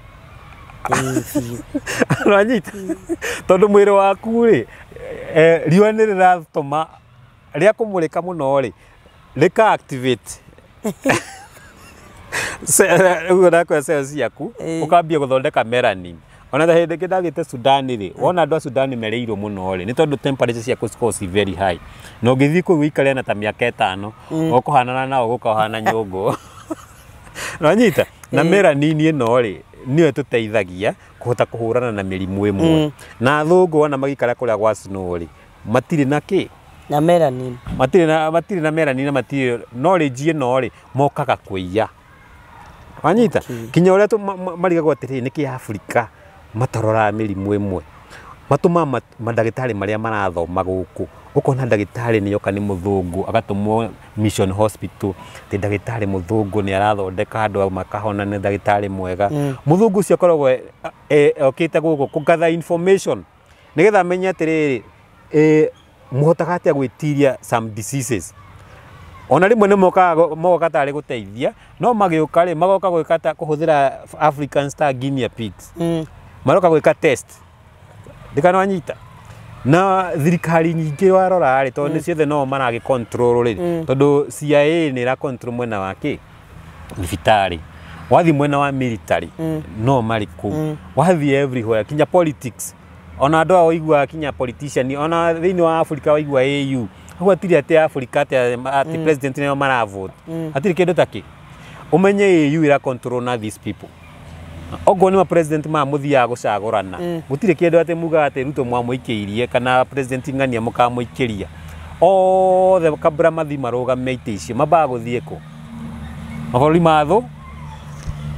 wanyita tondu mwiri waku ri riũa nĩ rĩratũma rĩa kũmũrĩka mũno rĩ rĩka activate ũguo ndakwĩra cells ciaku ũkambia gũthondeka melanin ona ta hĩndĩ ĩngĩ ndathiĩte Sudan rĩ wona andũ a Sudan merĩirwo mũno rĩ nĩ tondũ temperature ciaku cikoragwo ci very high na ũngĩthiĩ kũu ũikare na ta mĩaka 5 ũkũhanana nao gũkahana nyũngũ wanyita na melanin ĩno rĩ niyo ĩtũteithagia kũhota kũhũrana na mĩrimũ ĩmwe na athũngũ ona magĩikara kũrĩa gwa snow rĩ matirĩ na kĩ na melanin matirĩ na melanin na matirĩ knowledge ĩno rĩ mokaga kũiya wanyita kinya ũrĩa marigagwo atĩrĩ nĩkĩ Afrika mataroraga mĩrimũ ĩmwe matũma mandagĩtarĩ marĩa marathoma gũkũ ukona ndagĩtarĩ nĩ yoka nĩ mũthũngũ agatũmwo mission hospital te ndagĩtarĩ mũthũngũ nĩ arathondeka andũ makahona nĩ ndagĩtarĩ mwega mũthũngũ ũcio akoragwo okĩte gũkũ kũgather information nĩgetha amenye atĩrĩrĩ mũhotaga atĩa gwĩtiria some diseases ona rĩmwe nĩ moka tarĩ gũteithia no magĩũka rĩ magoka gwĩka kũhũthĩra African star guinea pigs maroka gwĩka test ndikananyita na thirikari nyingĩ warora rĩ tondũ ciothe no maragĩ control rĩ tondũ CIA nĩ ra control mwena wake thibitarĩ wathi mwena wa military no marĩkũ wathi everywhere kinya politics ona andũ aoigua kinya politician ona thĩinĩ wa Africa waigua AU hau atirĩ atĩ Africa atĩ president nĩo maravote atirĩ kĩndũ takĩ umenye AU ĩra control na these people ogo nĩ president mũthiaga gũcagũrana gũtirĩ kĩndũ atĩ mugaga atĩ Ruto mwamũikĩirie kana president ng'ania mũkamũikĩria othe kabura mathi marũgame itĩ icio mambaga gũthiĩ kũ mabũrũri mathũ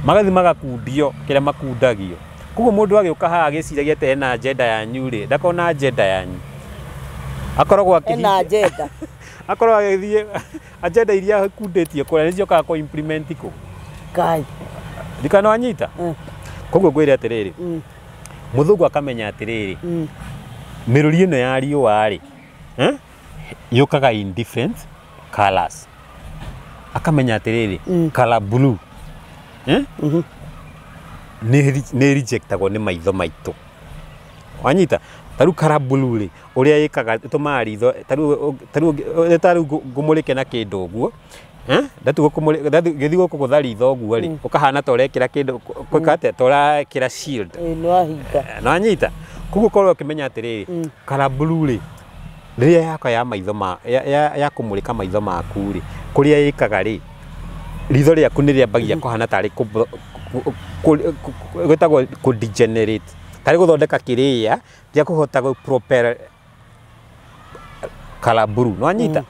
magathi magakundio kĩrĩa makundagio koguo mũndũ agĩũka haha agĩciragia atĩ ena agenda yanyu rĩ ndakona agenda yanyu akoragwo ena agenda akoragwo agĩthiĩ agenda iria akundĩtie kũrĩa nĩciokaga kũ implement kũ kai ndikananyita koguo ngwĩre atĩrĩrĩ mũthũngũ akamenya atĩrĩrĩ mĩrũri ĩno ya riũa rĩ yũkaga in different colors akamenya atĩrĩrĩ color blue nĩ rejectagwo nĩ maitho maitũ wanyita taru color blue rĩ ũrĩa ĩkaga tũmaga ritho taru ngũmũrĩke na kĩndũ ũguo gĩthi gũkũ gũtha ritho ũguo rĩ ũkahana ta ũrekĩra kĩndũ kwĩkate ta ũrekĩra shield nĩwanyita koguo korwo ũkĩmenya atĩrĩrĩ color blue rĩ rĩrĩa yakwa ya maitho ya kũmũrĩka maitho maku rĩ kũrĩa ĩkaga rĩ ritho rĩaku nĩ rĩambagia kũhana tarĩ gwĩtagwo kũ-degenerate tarĩ gũthondeka kĩrĩa gĩa kũhota gũ-propel color blue nĩwanyita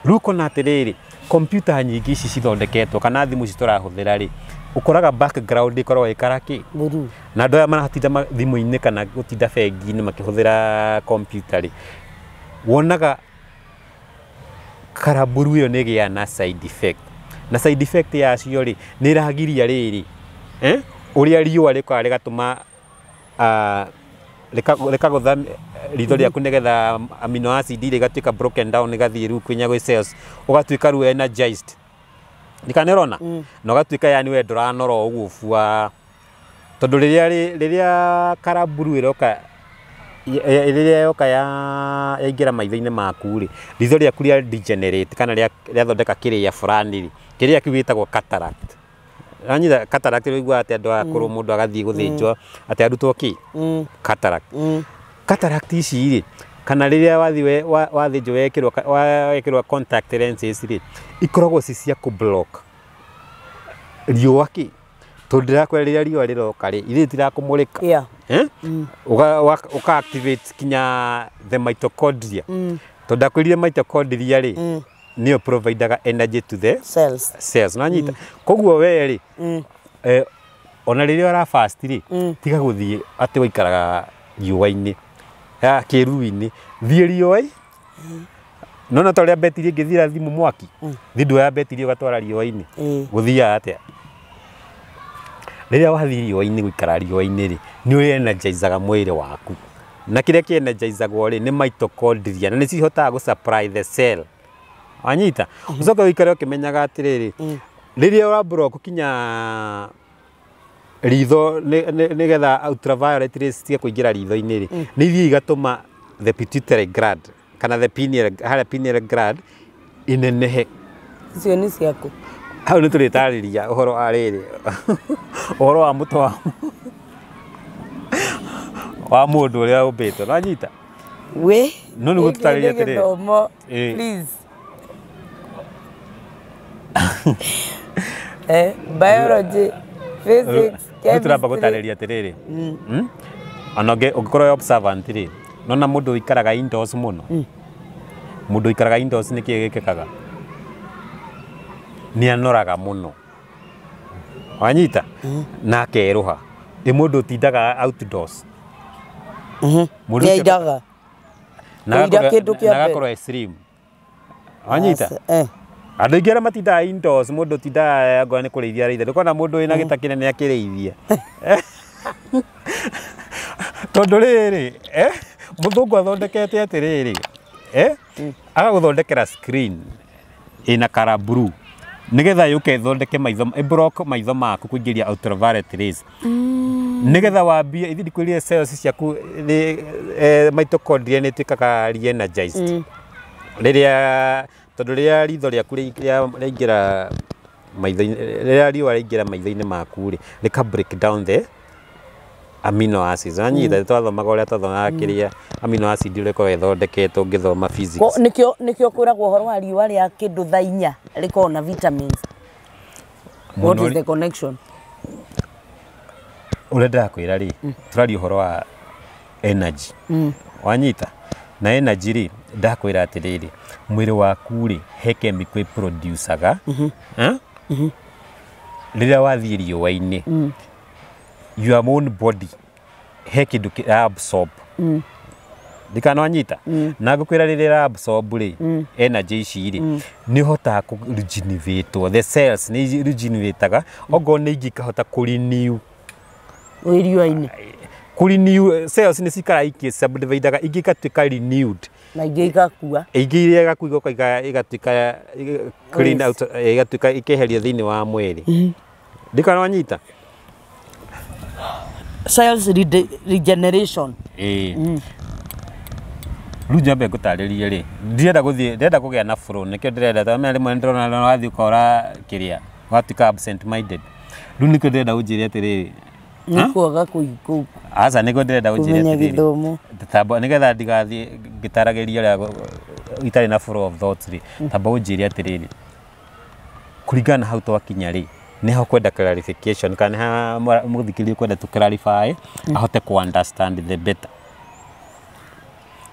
rĩu ũkona atĩrĩrĩ kompyuta nyingĩ ici cithondeketwo kana thimũ ici tũrahũthĩra rĩ ũkoraga background ĩkoragwo ĩkara kĩ na andũ aya maratinda thimũ-inĩ kana gũtinda bengi-inĩ makĩhũthĩra kompyuta rĩ wonaga color blue ĩyo nĩ ĩgĩaga na side effect na side effect yacio rĩ nĩ ĩragiria rĩrĩ ũrĩa riũa rĩkoragwo rĩgatũma rĩkagũtha ritho rĩaku nĩgetha amino acid rĩgatuĩka broken down rĩgathiĩ rĩu kwĩnya gwĩ cells ũgatuĩka rĩu energized ndikanĩrona na ũgatuĩka yani we ndũranora ũguo bua tondũ rĩrĩa color blue ĩroka rĩrĩa yoka yaingĩra maitho-inĩ maku rĩ ritho rĩaku rĩa degenerate kana rĩathondeka kĩrĩa fulani rĩ kĩrĩa kĩu gĩtagwo cataract anyita cataract rĩigua atĩ andũ akũrũ mũndũ agathiĩ gũthĩnjwo atĩ arutwo kĩ cataract ici rĩ kana rĩrĩa wathĩnjwo wekĩrwo contact lenses rĩ ikoragwo ci cia kũ-block riũa kĩ tondũ ndĩrakwĩra rĩrĩa riũa rĩroka rĩ ithuĩ tirakũmũrĩka ũka-activate kinya the mitochondria tondũ ndakwĩrire mitochondria rĩ nĩyo providaga energy to the cells nanyita koguo we rĩ ona rĩrĩa ũrafast rĩ tiga gũthiĩ atĩ waikaraga riũa-inĩ kĩruru-inĩ thiĩ riũa nona ta uria betiri ngithira thimu mwaki thindo ya betiri ugatwara riũa-inĩ guthia atia riria wathi riũa-inĩ guikara riũa-inĩ ri ni energizaga mwĩrĩ waku na kiria ki energizagwo ri ni mitochondria na ni cihotaga gu supply the cell wanyita ucoka uikare ukimenyaga atiriri riria urambura gukinya ritho nigetha ultraviolet rays cia kuingira ritho-inĩ ri ni ithie igatuma the pituitary gland kana the pineal gland inenehe icio ni ciaku hau ni turitariria uhoro wa riri uhoro wa mutwa wa mundu uria umbitwo nanyita we no ni gutariria atiriri please biology physics turamba gutariria atiriri anoge ugikorwo observant ri nona mundu ikaraga indoors muno mundu ikaraga indoors ni kie gikekaga ni anoraga muno wanyita na akeruha mundu tindaga outdoors mundu tindaga na gakorwo extreme wanyita andu ingi aria matindaga indoors mundu tindaga ngwa ni kurithia reitha ndukona mundu wina gita kinene akirithia tondu riri muthungu athondekete atiriri agaguthondekera screen ina color blue nigetha yuke thondeke maitho block maitho maku kuingiria ultraviolet rays nigetha wambie ithi ndikwirie cells ciaku mitochondria ni twikaga re-energized riria tondu riria ritho riaku riingira maitho-ini riria riũa riingira maitho-ini maku ri rika break down the amino acids anyita twathomaga uria twathomaga kiria amino acid uria ikoragwo ithondeketwo ngithoma physics nikio kwiragwo uhoro wa riũa ria kindu thaa 4 rikoragwo na vitamins what is the connection uria ndirakwira ri turaria uhoro wa energy wanyita na energy ri ndakwira atiriri mwiri waku ri he chemical producaga riria wathie riũa-inĩ your own body he kindu absorb ndikana wanyita na ngukwira riria absorb ri energy ici ri ni hotaga ku regenerate the cells ni regenerataga ogo ni ingikahota ku renew riũa-inĩ renew cells ni cikara iki subdividaga ingikatuika renewed na ingĩ igakua ingĩ iria igakua igatuika clean out igatuika ikeherio thiini wa mwĩrĩ ndikana wanyita cells regeneration riu nyambe ngutaririe ri ndirenda kugia na flow nikio ndirenda tamenya rimwe ndirona wathi ukora kiria watuika absent minded riu nikio ndirenda unjire atiriri nikuaga kuiku asa nikio ndirenda unjire atiriri tamba nigetha ndigathi ngitaragiria ria itari na flow of thoughts ri tamba unjire atiriri kuringana hau twakinya ri niho kwenda clarification kana muthikiri kwenda tu clarify ahote ku understand the better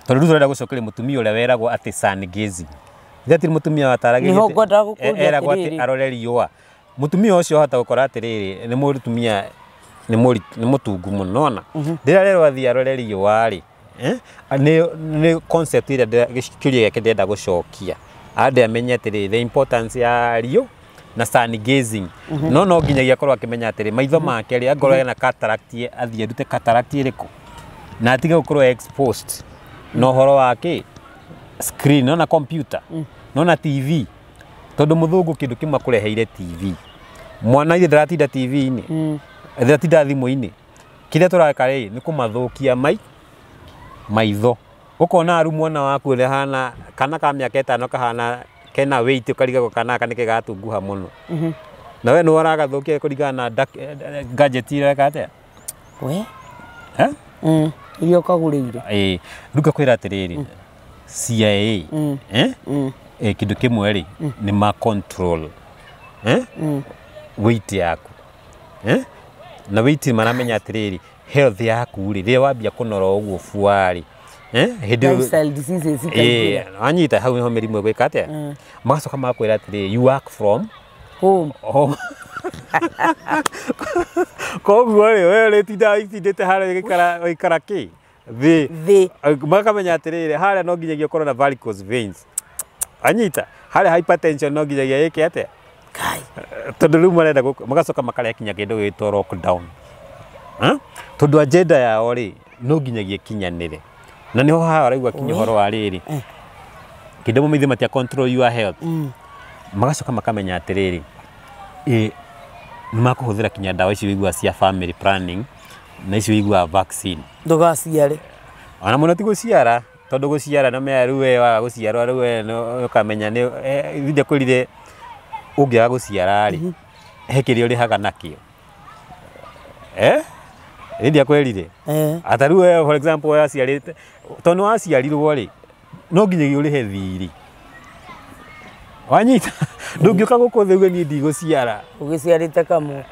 tondu turenda gucokeria mutumia uria weragwo ati sun gazing thati mutumia wataragiria niho kwenda gukuria eragwo ati arore riũa mutumia ucio hota gukora atiriri ni mutumia ni mutungu muno na ndirarerwo athi arore riũa ri ni concept iria kiuria giake ndenda gucokia ande amenye atiriri the importance ya riũa na sun gazing no nginyagia korwo akimenya atiri maitho make ri angorwo ena cataract athie ndute cataract iriku na atige gukorwo exposed no horo wake screen no na computer no na TV tondu muthungu kindu kimwe kureheire TV mwana ithe ndaratinda TV-ini ndaratinda thimu-ini kiria turaka ri ni kumathukia maitho ukona aru mwana waku uri hana kana ka miaka 5 kahana kena weight ukariga kana kanike gatunguha muno na we no aragathukia kurigana na gadget ira kate we iyo kagurire ruka kwira atiriri CIA kindu kimwe ri ni ma control weight yaku na weight maramenya atiriri health yaku ri ria wambia kunora uguo fuari lifestyle diseases anyita hau niho mirimu gwika atia magacoka makwira atiri you work from home koguo ri we ritinda itindite haria gikara ki thi makamenya atiriri haria no nginyagia korwo na varicose veins anyita harä hypertension no nginyagia yake atä kai tondu riu marenda magacoka makarĩa kinya kĩndũ gĩtwo lockdown tondu agenda yao rĩ no nginyagia kinyanĩre na nĩho haha araigua kinya ũhoro wa rĩrĩ kĩndũ mũmĩthĩ matia control your health magacoka makamenya atĩrĩrĩ nĩ makũhũthĩra kinya ndawa icio wĩigua cia family planning na icio wĩigua vaccine ndũgaciare ona mũno ti gũciara tondu gũciara na mea rĩu we wa gũciarwo rĩu we ũkamenya nĩ thinde kũrire ũngĩaga gũciara rĩ he kĩrĩa ũrĩhaga nakĩo India kwelire ataru we for example we aciarĩte tondu waciarirwo rĩ no nginyagia ũrĩhe thirĩ wanyita ndũngĩũka gũkũ thĩ niĩ ndigũciara ũgĩciarĩte kamwe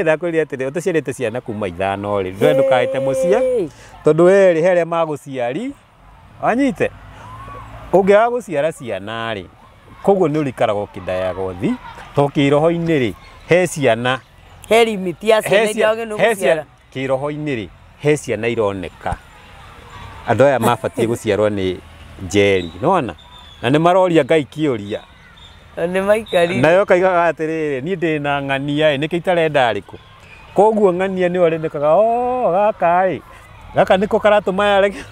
ndakwĩrire atĩrĩ ũtaciarĩte ciana kuma 5 rĩ ndũkaĩte mũciĩ tondu we rĩ he arĩa magũciari wanyite ũngĩaga gũciara ciana rĩ koguo nĩ ũrĩikaraga ũkĩndaya gothi to kĩroho-inĩ rĩ he ciana he limit ya ciana iria wagĩrĩirwo gũciara kĩroho-inĩ rĩ he ciana ironeka andũ aya mabatiĩ gũciarwo nĩ njeri nĩwona na nĩ maroria Ngai kĩũria nĩ maikari nayo kaigaga atĩrĩrĩ niĩ ndĩ na ng'ania nĩkĩ itarenda rĩkũ koguo ng'ania nĩyo rĩndĩkaga gaka gaka nĩko karatũma yareke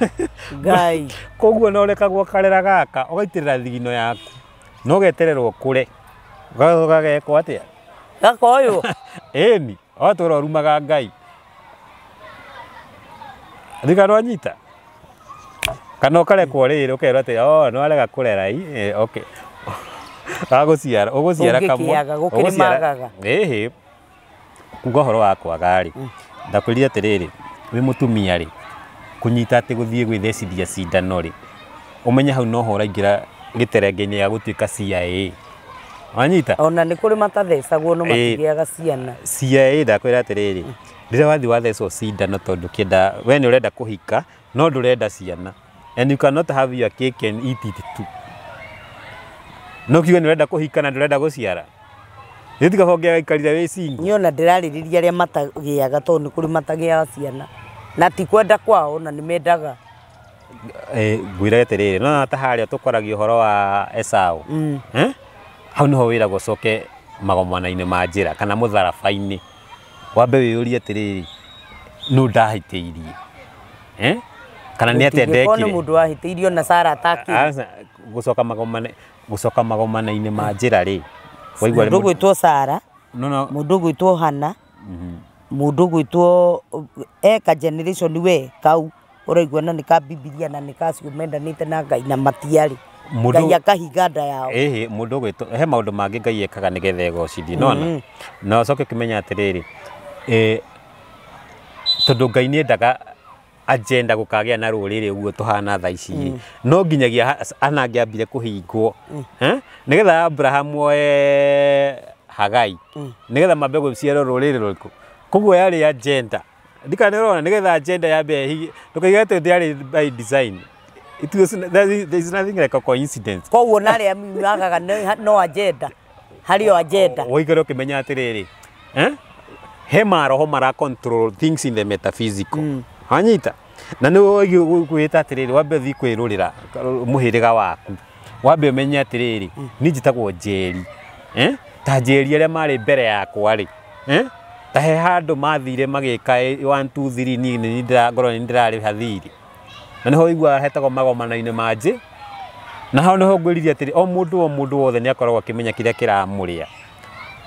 Ngai koguo no rekagwo karera gaka ũgaitĩrĩra thigino yaku no getererwo kũre ũgacoka gekwo atĩa gaka ũyũ ĩni watũra ũrumaga Ngai thika ndwanyita kana ũkarekwo rĩrĩ ũkerwo atĩ no arega kũrera okay agũciara ũgũciara kamwe ũgũciara kuga ũhoro wa kwaga rĩ ndakwĩrire atĩrĩrĩ wĩ mũtumia rĩ kũnyita atĩ gũthiĩ gwĩthecithia cindano rĩ ũmenye hau noho ũraingĩra gĩterenge-inĩ ya gũtuĩka CIA wanyita ona nĩ kũrĩ matathecagwo no matigĩaga ciana CIA ndakwĩra atĩrĩrĩ rĩrĩa wathiĩ wathecwo cindano tondũ kĩenda we nĩ ũrenda kũhika no ndũrenda ciana and you cannot have your cake and eat it too no kiuga nĩ ũrenda kũhika na ndũrenda gũciara Nĩtiga honge gaikarire wĩ single. Niĩ ona ndĩrarĩrĩria arĩa matagĩaga tondũ nĩ kũrĩ matagĩaga ciana. Na ti kwenda kwao na nĩ mendaga. Ngwĩra atĩrĩrĩ no ta harĩa tũkoragio ũhoro wa Esau. Hau nĩho wĩragwo coke magomana-inĩ ma njĩra kana mũtharaba-inĩ. Wambe wĩyũrie atĩrĩrĩ nũ ndahĩtĩirie. Kana nĩ atĩa ndekire. Nĩ mũndũ wahĩtĩirio na Sara atakire. Gũcoka magomana-inĩ ma njĩra rĩ. Mũndũ gwĩtwo Sara, mũndũ gwĩtwo Hana, mũndũ gwĩtwo eka generation we kau ũraigua na nĩ ka Bibilia na nĩ kacio mendanĩte na Ngai na matiarĩ. Ngai akahinga nda yao. Mũndũ gwĩtwo he maũndũ mangĩ Ngai ekaga nĩgetha egocithie nona. Na ũcoke ũkĩmenya atĩrĩrĩ tondũ Ngai nĩendaga agenda gũkagĩa na rũrĩrĩ ũguo tũhana thaa ici no nginyagia anangĩambire kũhingwo nĩgetha Abraham oe Hagai nĩgetha mambe gũciarwo rũrĩrĩ rũrĩkũ koguo yarĩ agenda ndikanĩrona nĩgetha agenda yambe ndũkaiga atĩ yarĩ by design there is nothing like a coincidence koguo narĩ amagaga no agenda harĩ agenda ũikare ũkĩmenya atĩrĩrĩ he maroho mara control things in the metaphysical Hanyita na nĩ gwĩta atĩrĩrĩ wambe thiĩ kwĩrũrĩra mũhĩrĩga waku wambe ũmenye atĩrĩrĩ niĩ njĩtagwo Njeri ta Njeri arĩa marĩ mbere yakwa rĩ ta he handũ mathire magĩka 1 2 3 niĩ nĩ ndĩrangorwo nĩ ndĩrarĩha thirĩ na nĩho ũiguaga hetagwo magomana-inĩ ma njĩ na hau nĩho ngwĩrire atĩrĩ o mũndũ wothe nĩ akoragwo akĩmenya kĩrĩa kĩramũrĩa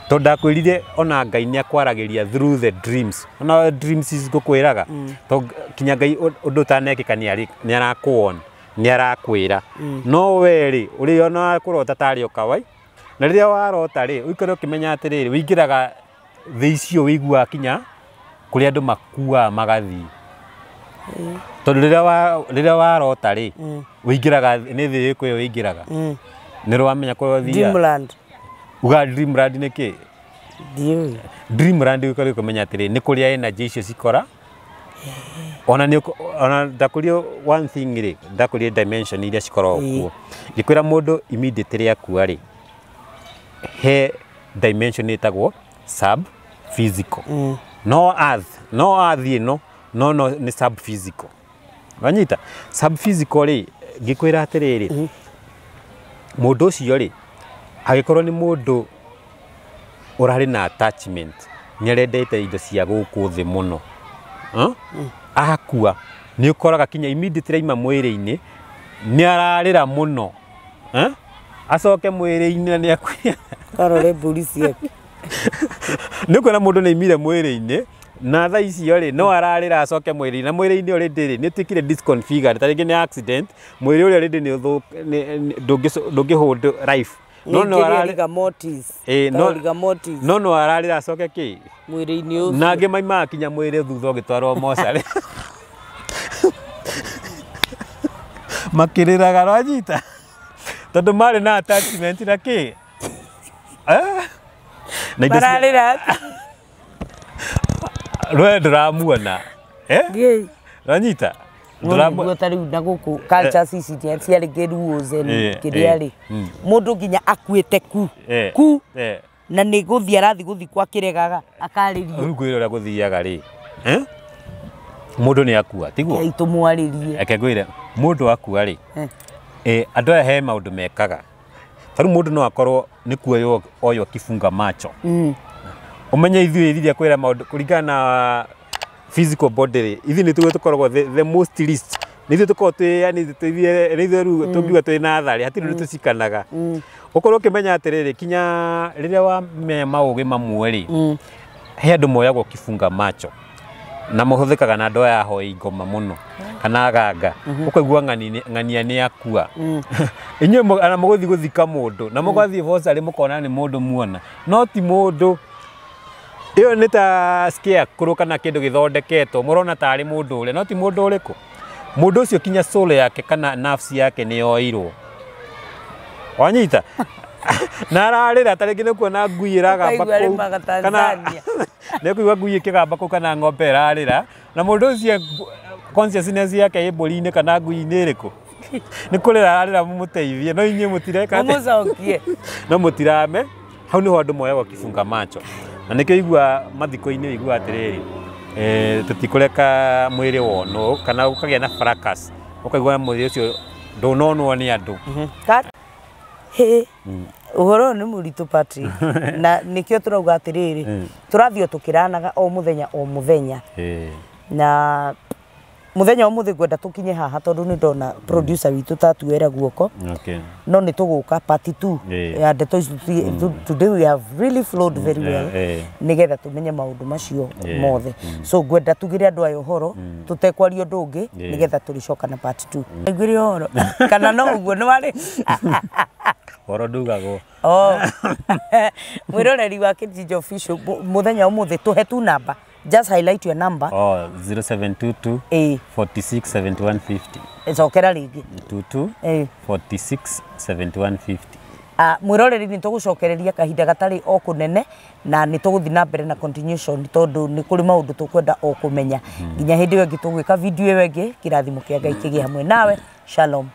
tondũ ndakwĩrire ona Ngai nĩ akwaragĩria through the dreams ona dreams ngũkwĩraga tondũ kinya Ngai ũndũ ũtanekĩka nĩ arakuona nĩ arakwĩra no we rĩ ũrĩ ona kũrota tarĩ o kawai na rĩrĩa warota rĩ ũikare ũkĩmenya atĩrĩrĩ ũingĩraga thĩ icio ũiguaga kinya kũrĩa andũ makuaga magathiĩ tondũ rĩrĩa warota rĩ ũingĩraga nĩ thĩ ĩkũ ĩyo ũingĩraga nĩ rwamenya kũrĩa ũthiaga Dreamland uga Dreamland nĩ kĩ Dreamland ũikare ũkĩmenya atĩrĩ nĩ kũrĩa energy icio cikora ona ndakũrio one thing rĩ ndakũrio dimension iria cikoragwo kuo ngĩkwĩra mũndũ immediately akua rĩ he dimension ĩtagwo sub physical no earth ĩno no nĩ sub physical wanyita sub physical rĩ ngĩkwĩra atĩrĩrĩ mundu ucio ri agikorwo ni mundu urari na attachment nyerendete indo cia guku thi muno akua ni ukoraga kinya immediately aima mwiri-ini ni ararira muno acoke mwiri-ini ni akuya karore mburi ciake ni kwona mundu ni imire mwiri-ini na tha icio ri no ararira acoke mwiri na mwiri-ini already ri ni tikire disconfigured taringi ni accident mwiri uri already ni ndungi hold life no ararira motis no ararira acoke ki mwiri-ini ucio na ngi maima kinya mwiri thutha ugitwarwo mocarĩ makiriraga rwanyita tondu mari na attachment na ki mararira rwe nduramuona rwanyita nduramuona tariu na guku culture cici ciari ngeruo zen kiriari mundu nginya akuite ku na ni guthia rathi guthi kwa kiregaga akaririo ngwira ura guthiaga ri mundu ni akua tiguo itumwaririe eke ngwire mundu akua ri andu aya he maundu mekaga taru mundu no akorwo ni kuoyo oyo kifunga macho umenye ithuĩ ithia kwira maundu kuringana na physical body ri ithi ni tukoragwo the most least ni ithuĩ tukoragwo twi yani twithie ni ithuĩ tungiuga twi na thari hatirĩ tucikanaga ukorwo kimenya atiriri kinya riria wa menya maugi mamwe ri he andu moyagwo kifunga macho na muhuthikaga na andu aya hoi ngoma muno kana aganga ukaigua ng'ania ni akua inyuĩ ana muguthi guthika mundu na mugathie vocari mukona ni mundu muona no ti mundu iyo ni ta scarecrow kana kindu githondeketwo murona tari mundu ule no ti mundu uriku mundu ucio kinya soul yake kana nafsi yake ni yoirwo wanyita na ararira taringi ni kuona ngui iragamba kana ni kuigua ngui ikigamba ku kana ng'ombe irarira na mundu ucio consciousness yake ĩ mbũri-inĩ kana ngui-inĩ ĩrĩkũ ni kurira ararira mumuteithie no inyuĩ mutireka mumucokie no mutirame hau niho andu moyagwo kifunga macho na nikio igua mathiko-inĩ igua atiriri tutikureka mwiri wonwo kana ukagia na fracas ukaigua mwiri ucio ndunonwo ni andu uhoro ni muritu Patrick na nikio turauga atiriri turathio tukiranaga o muthenya na muthenya umuthi gwenda tukinye haha tondu ni ndona producer witu tatuera guoko no ni tuguka part 2 ya ndeto today we have really flowed very well nigetha tumenye maundu macio mothe so gwenda tugire andu ayo horo tutekwario ndungi nigetha turicoka na part 2 ngwiri horo kana no uguo ni wari horo ndugagwo mwiroreri wa Kijiji Official muthenya umuthi tuhe tu namba. Just highlight your number. 0722 46 7150. Icokera ringi 22 46 7150. Mwiroreri ni tugucokereria kahinda gatari o kunene na ni tuguthi na mbere na continuation tondu ni kuri maundu tukwenda o kumenya nginya hindi wengi tugwika video wengi kirathimo kia Ngai kigie hamwe nawe. Shalom.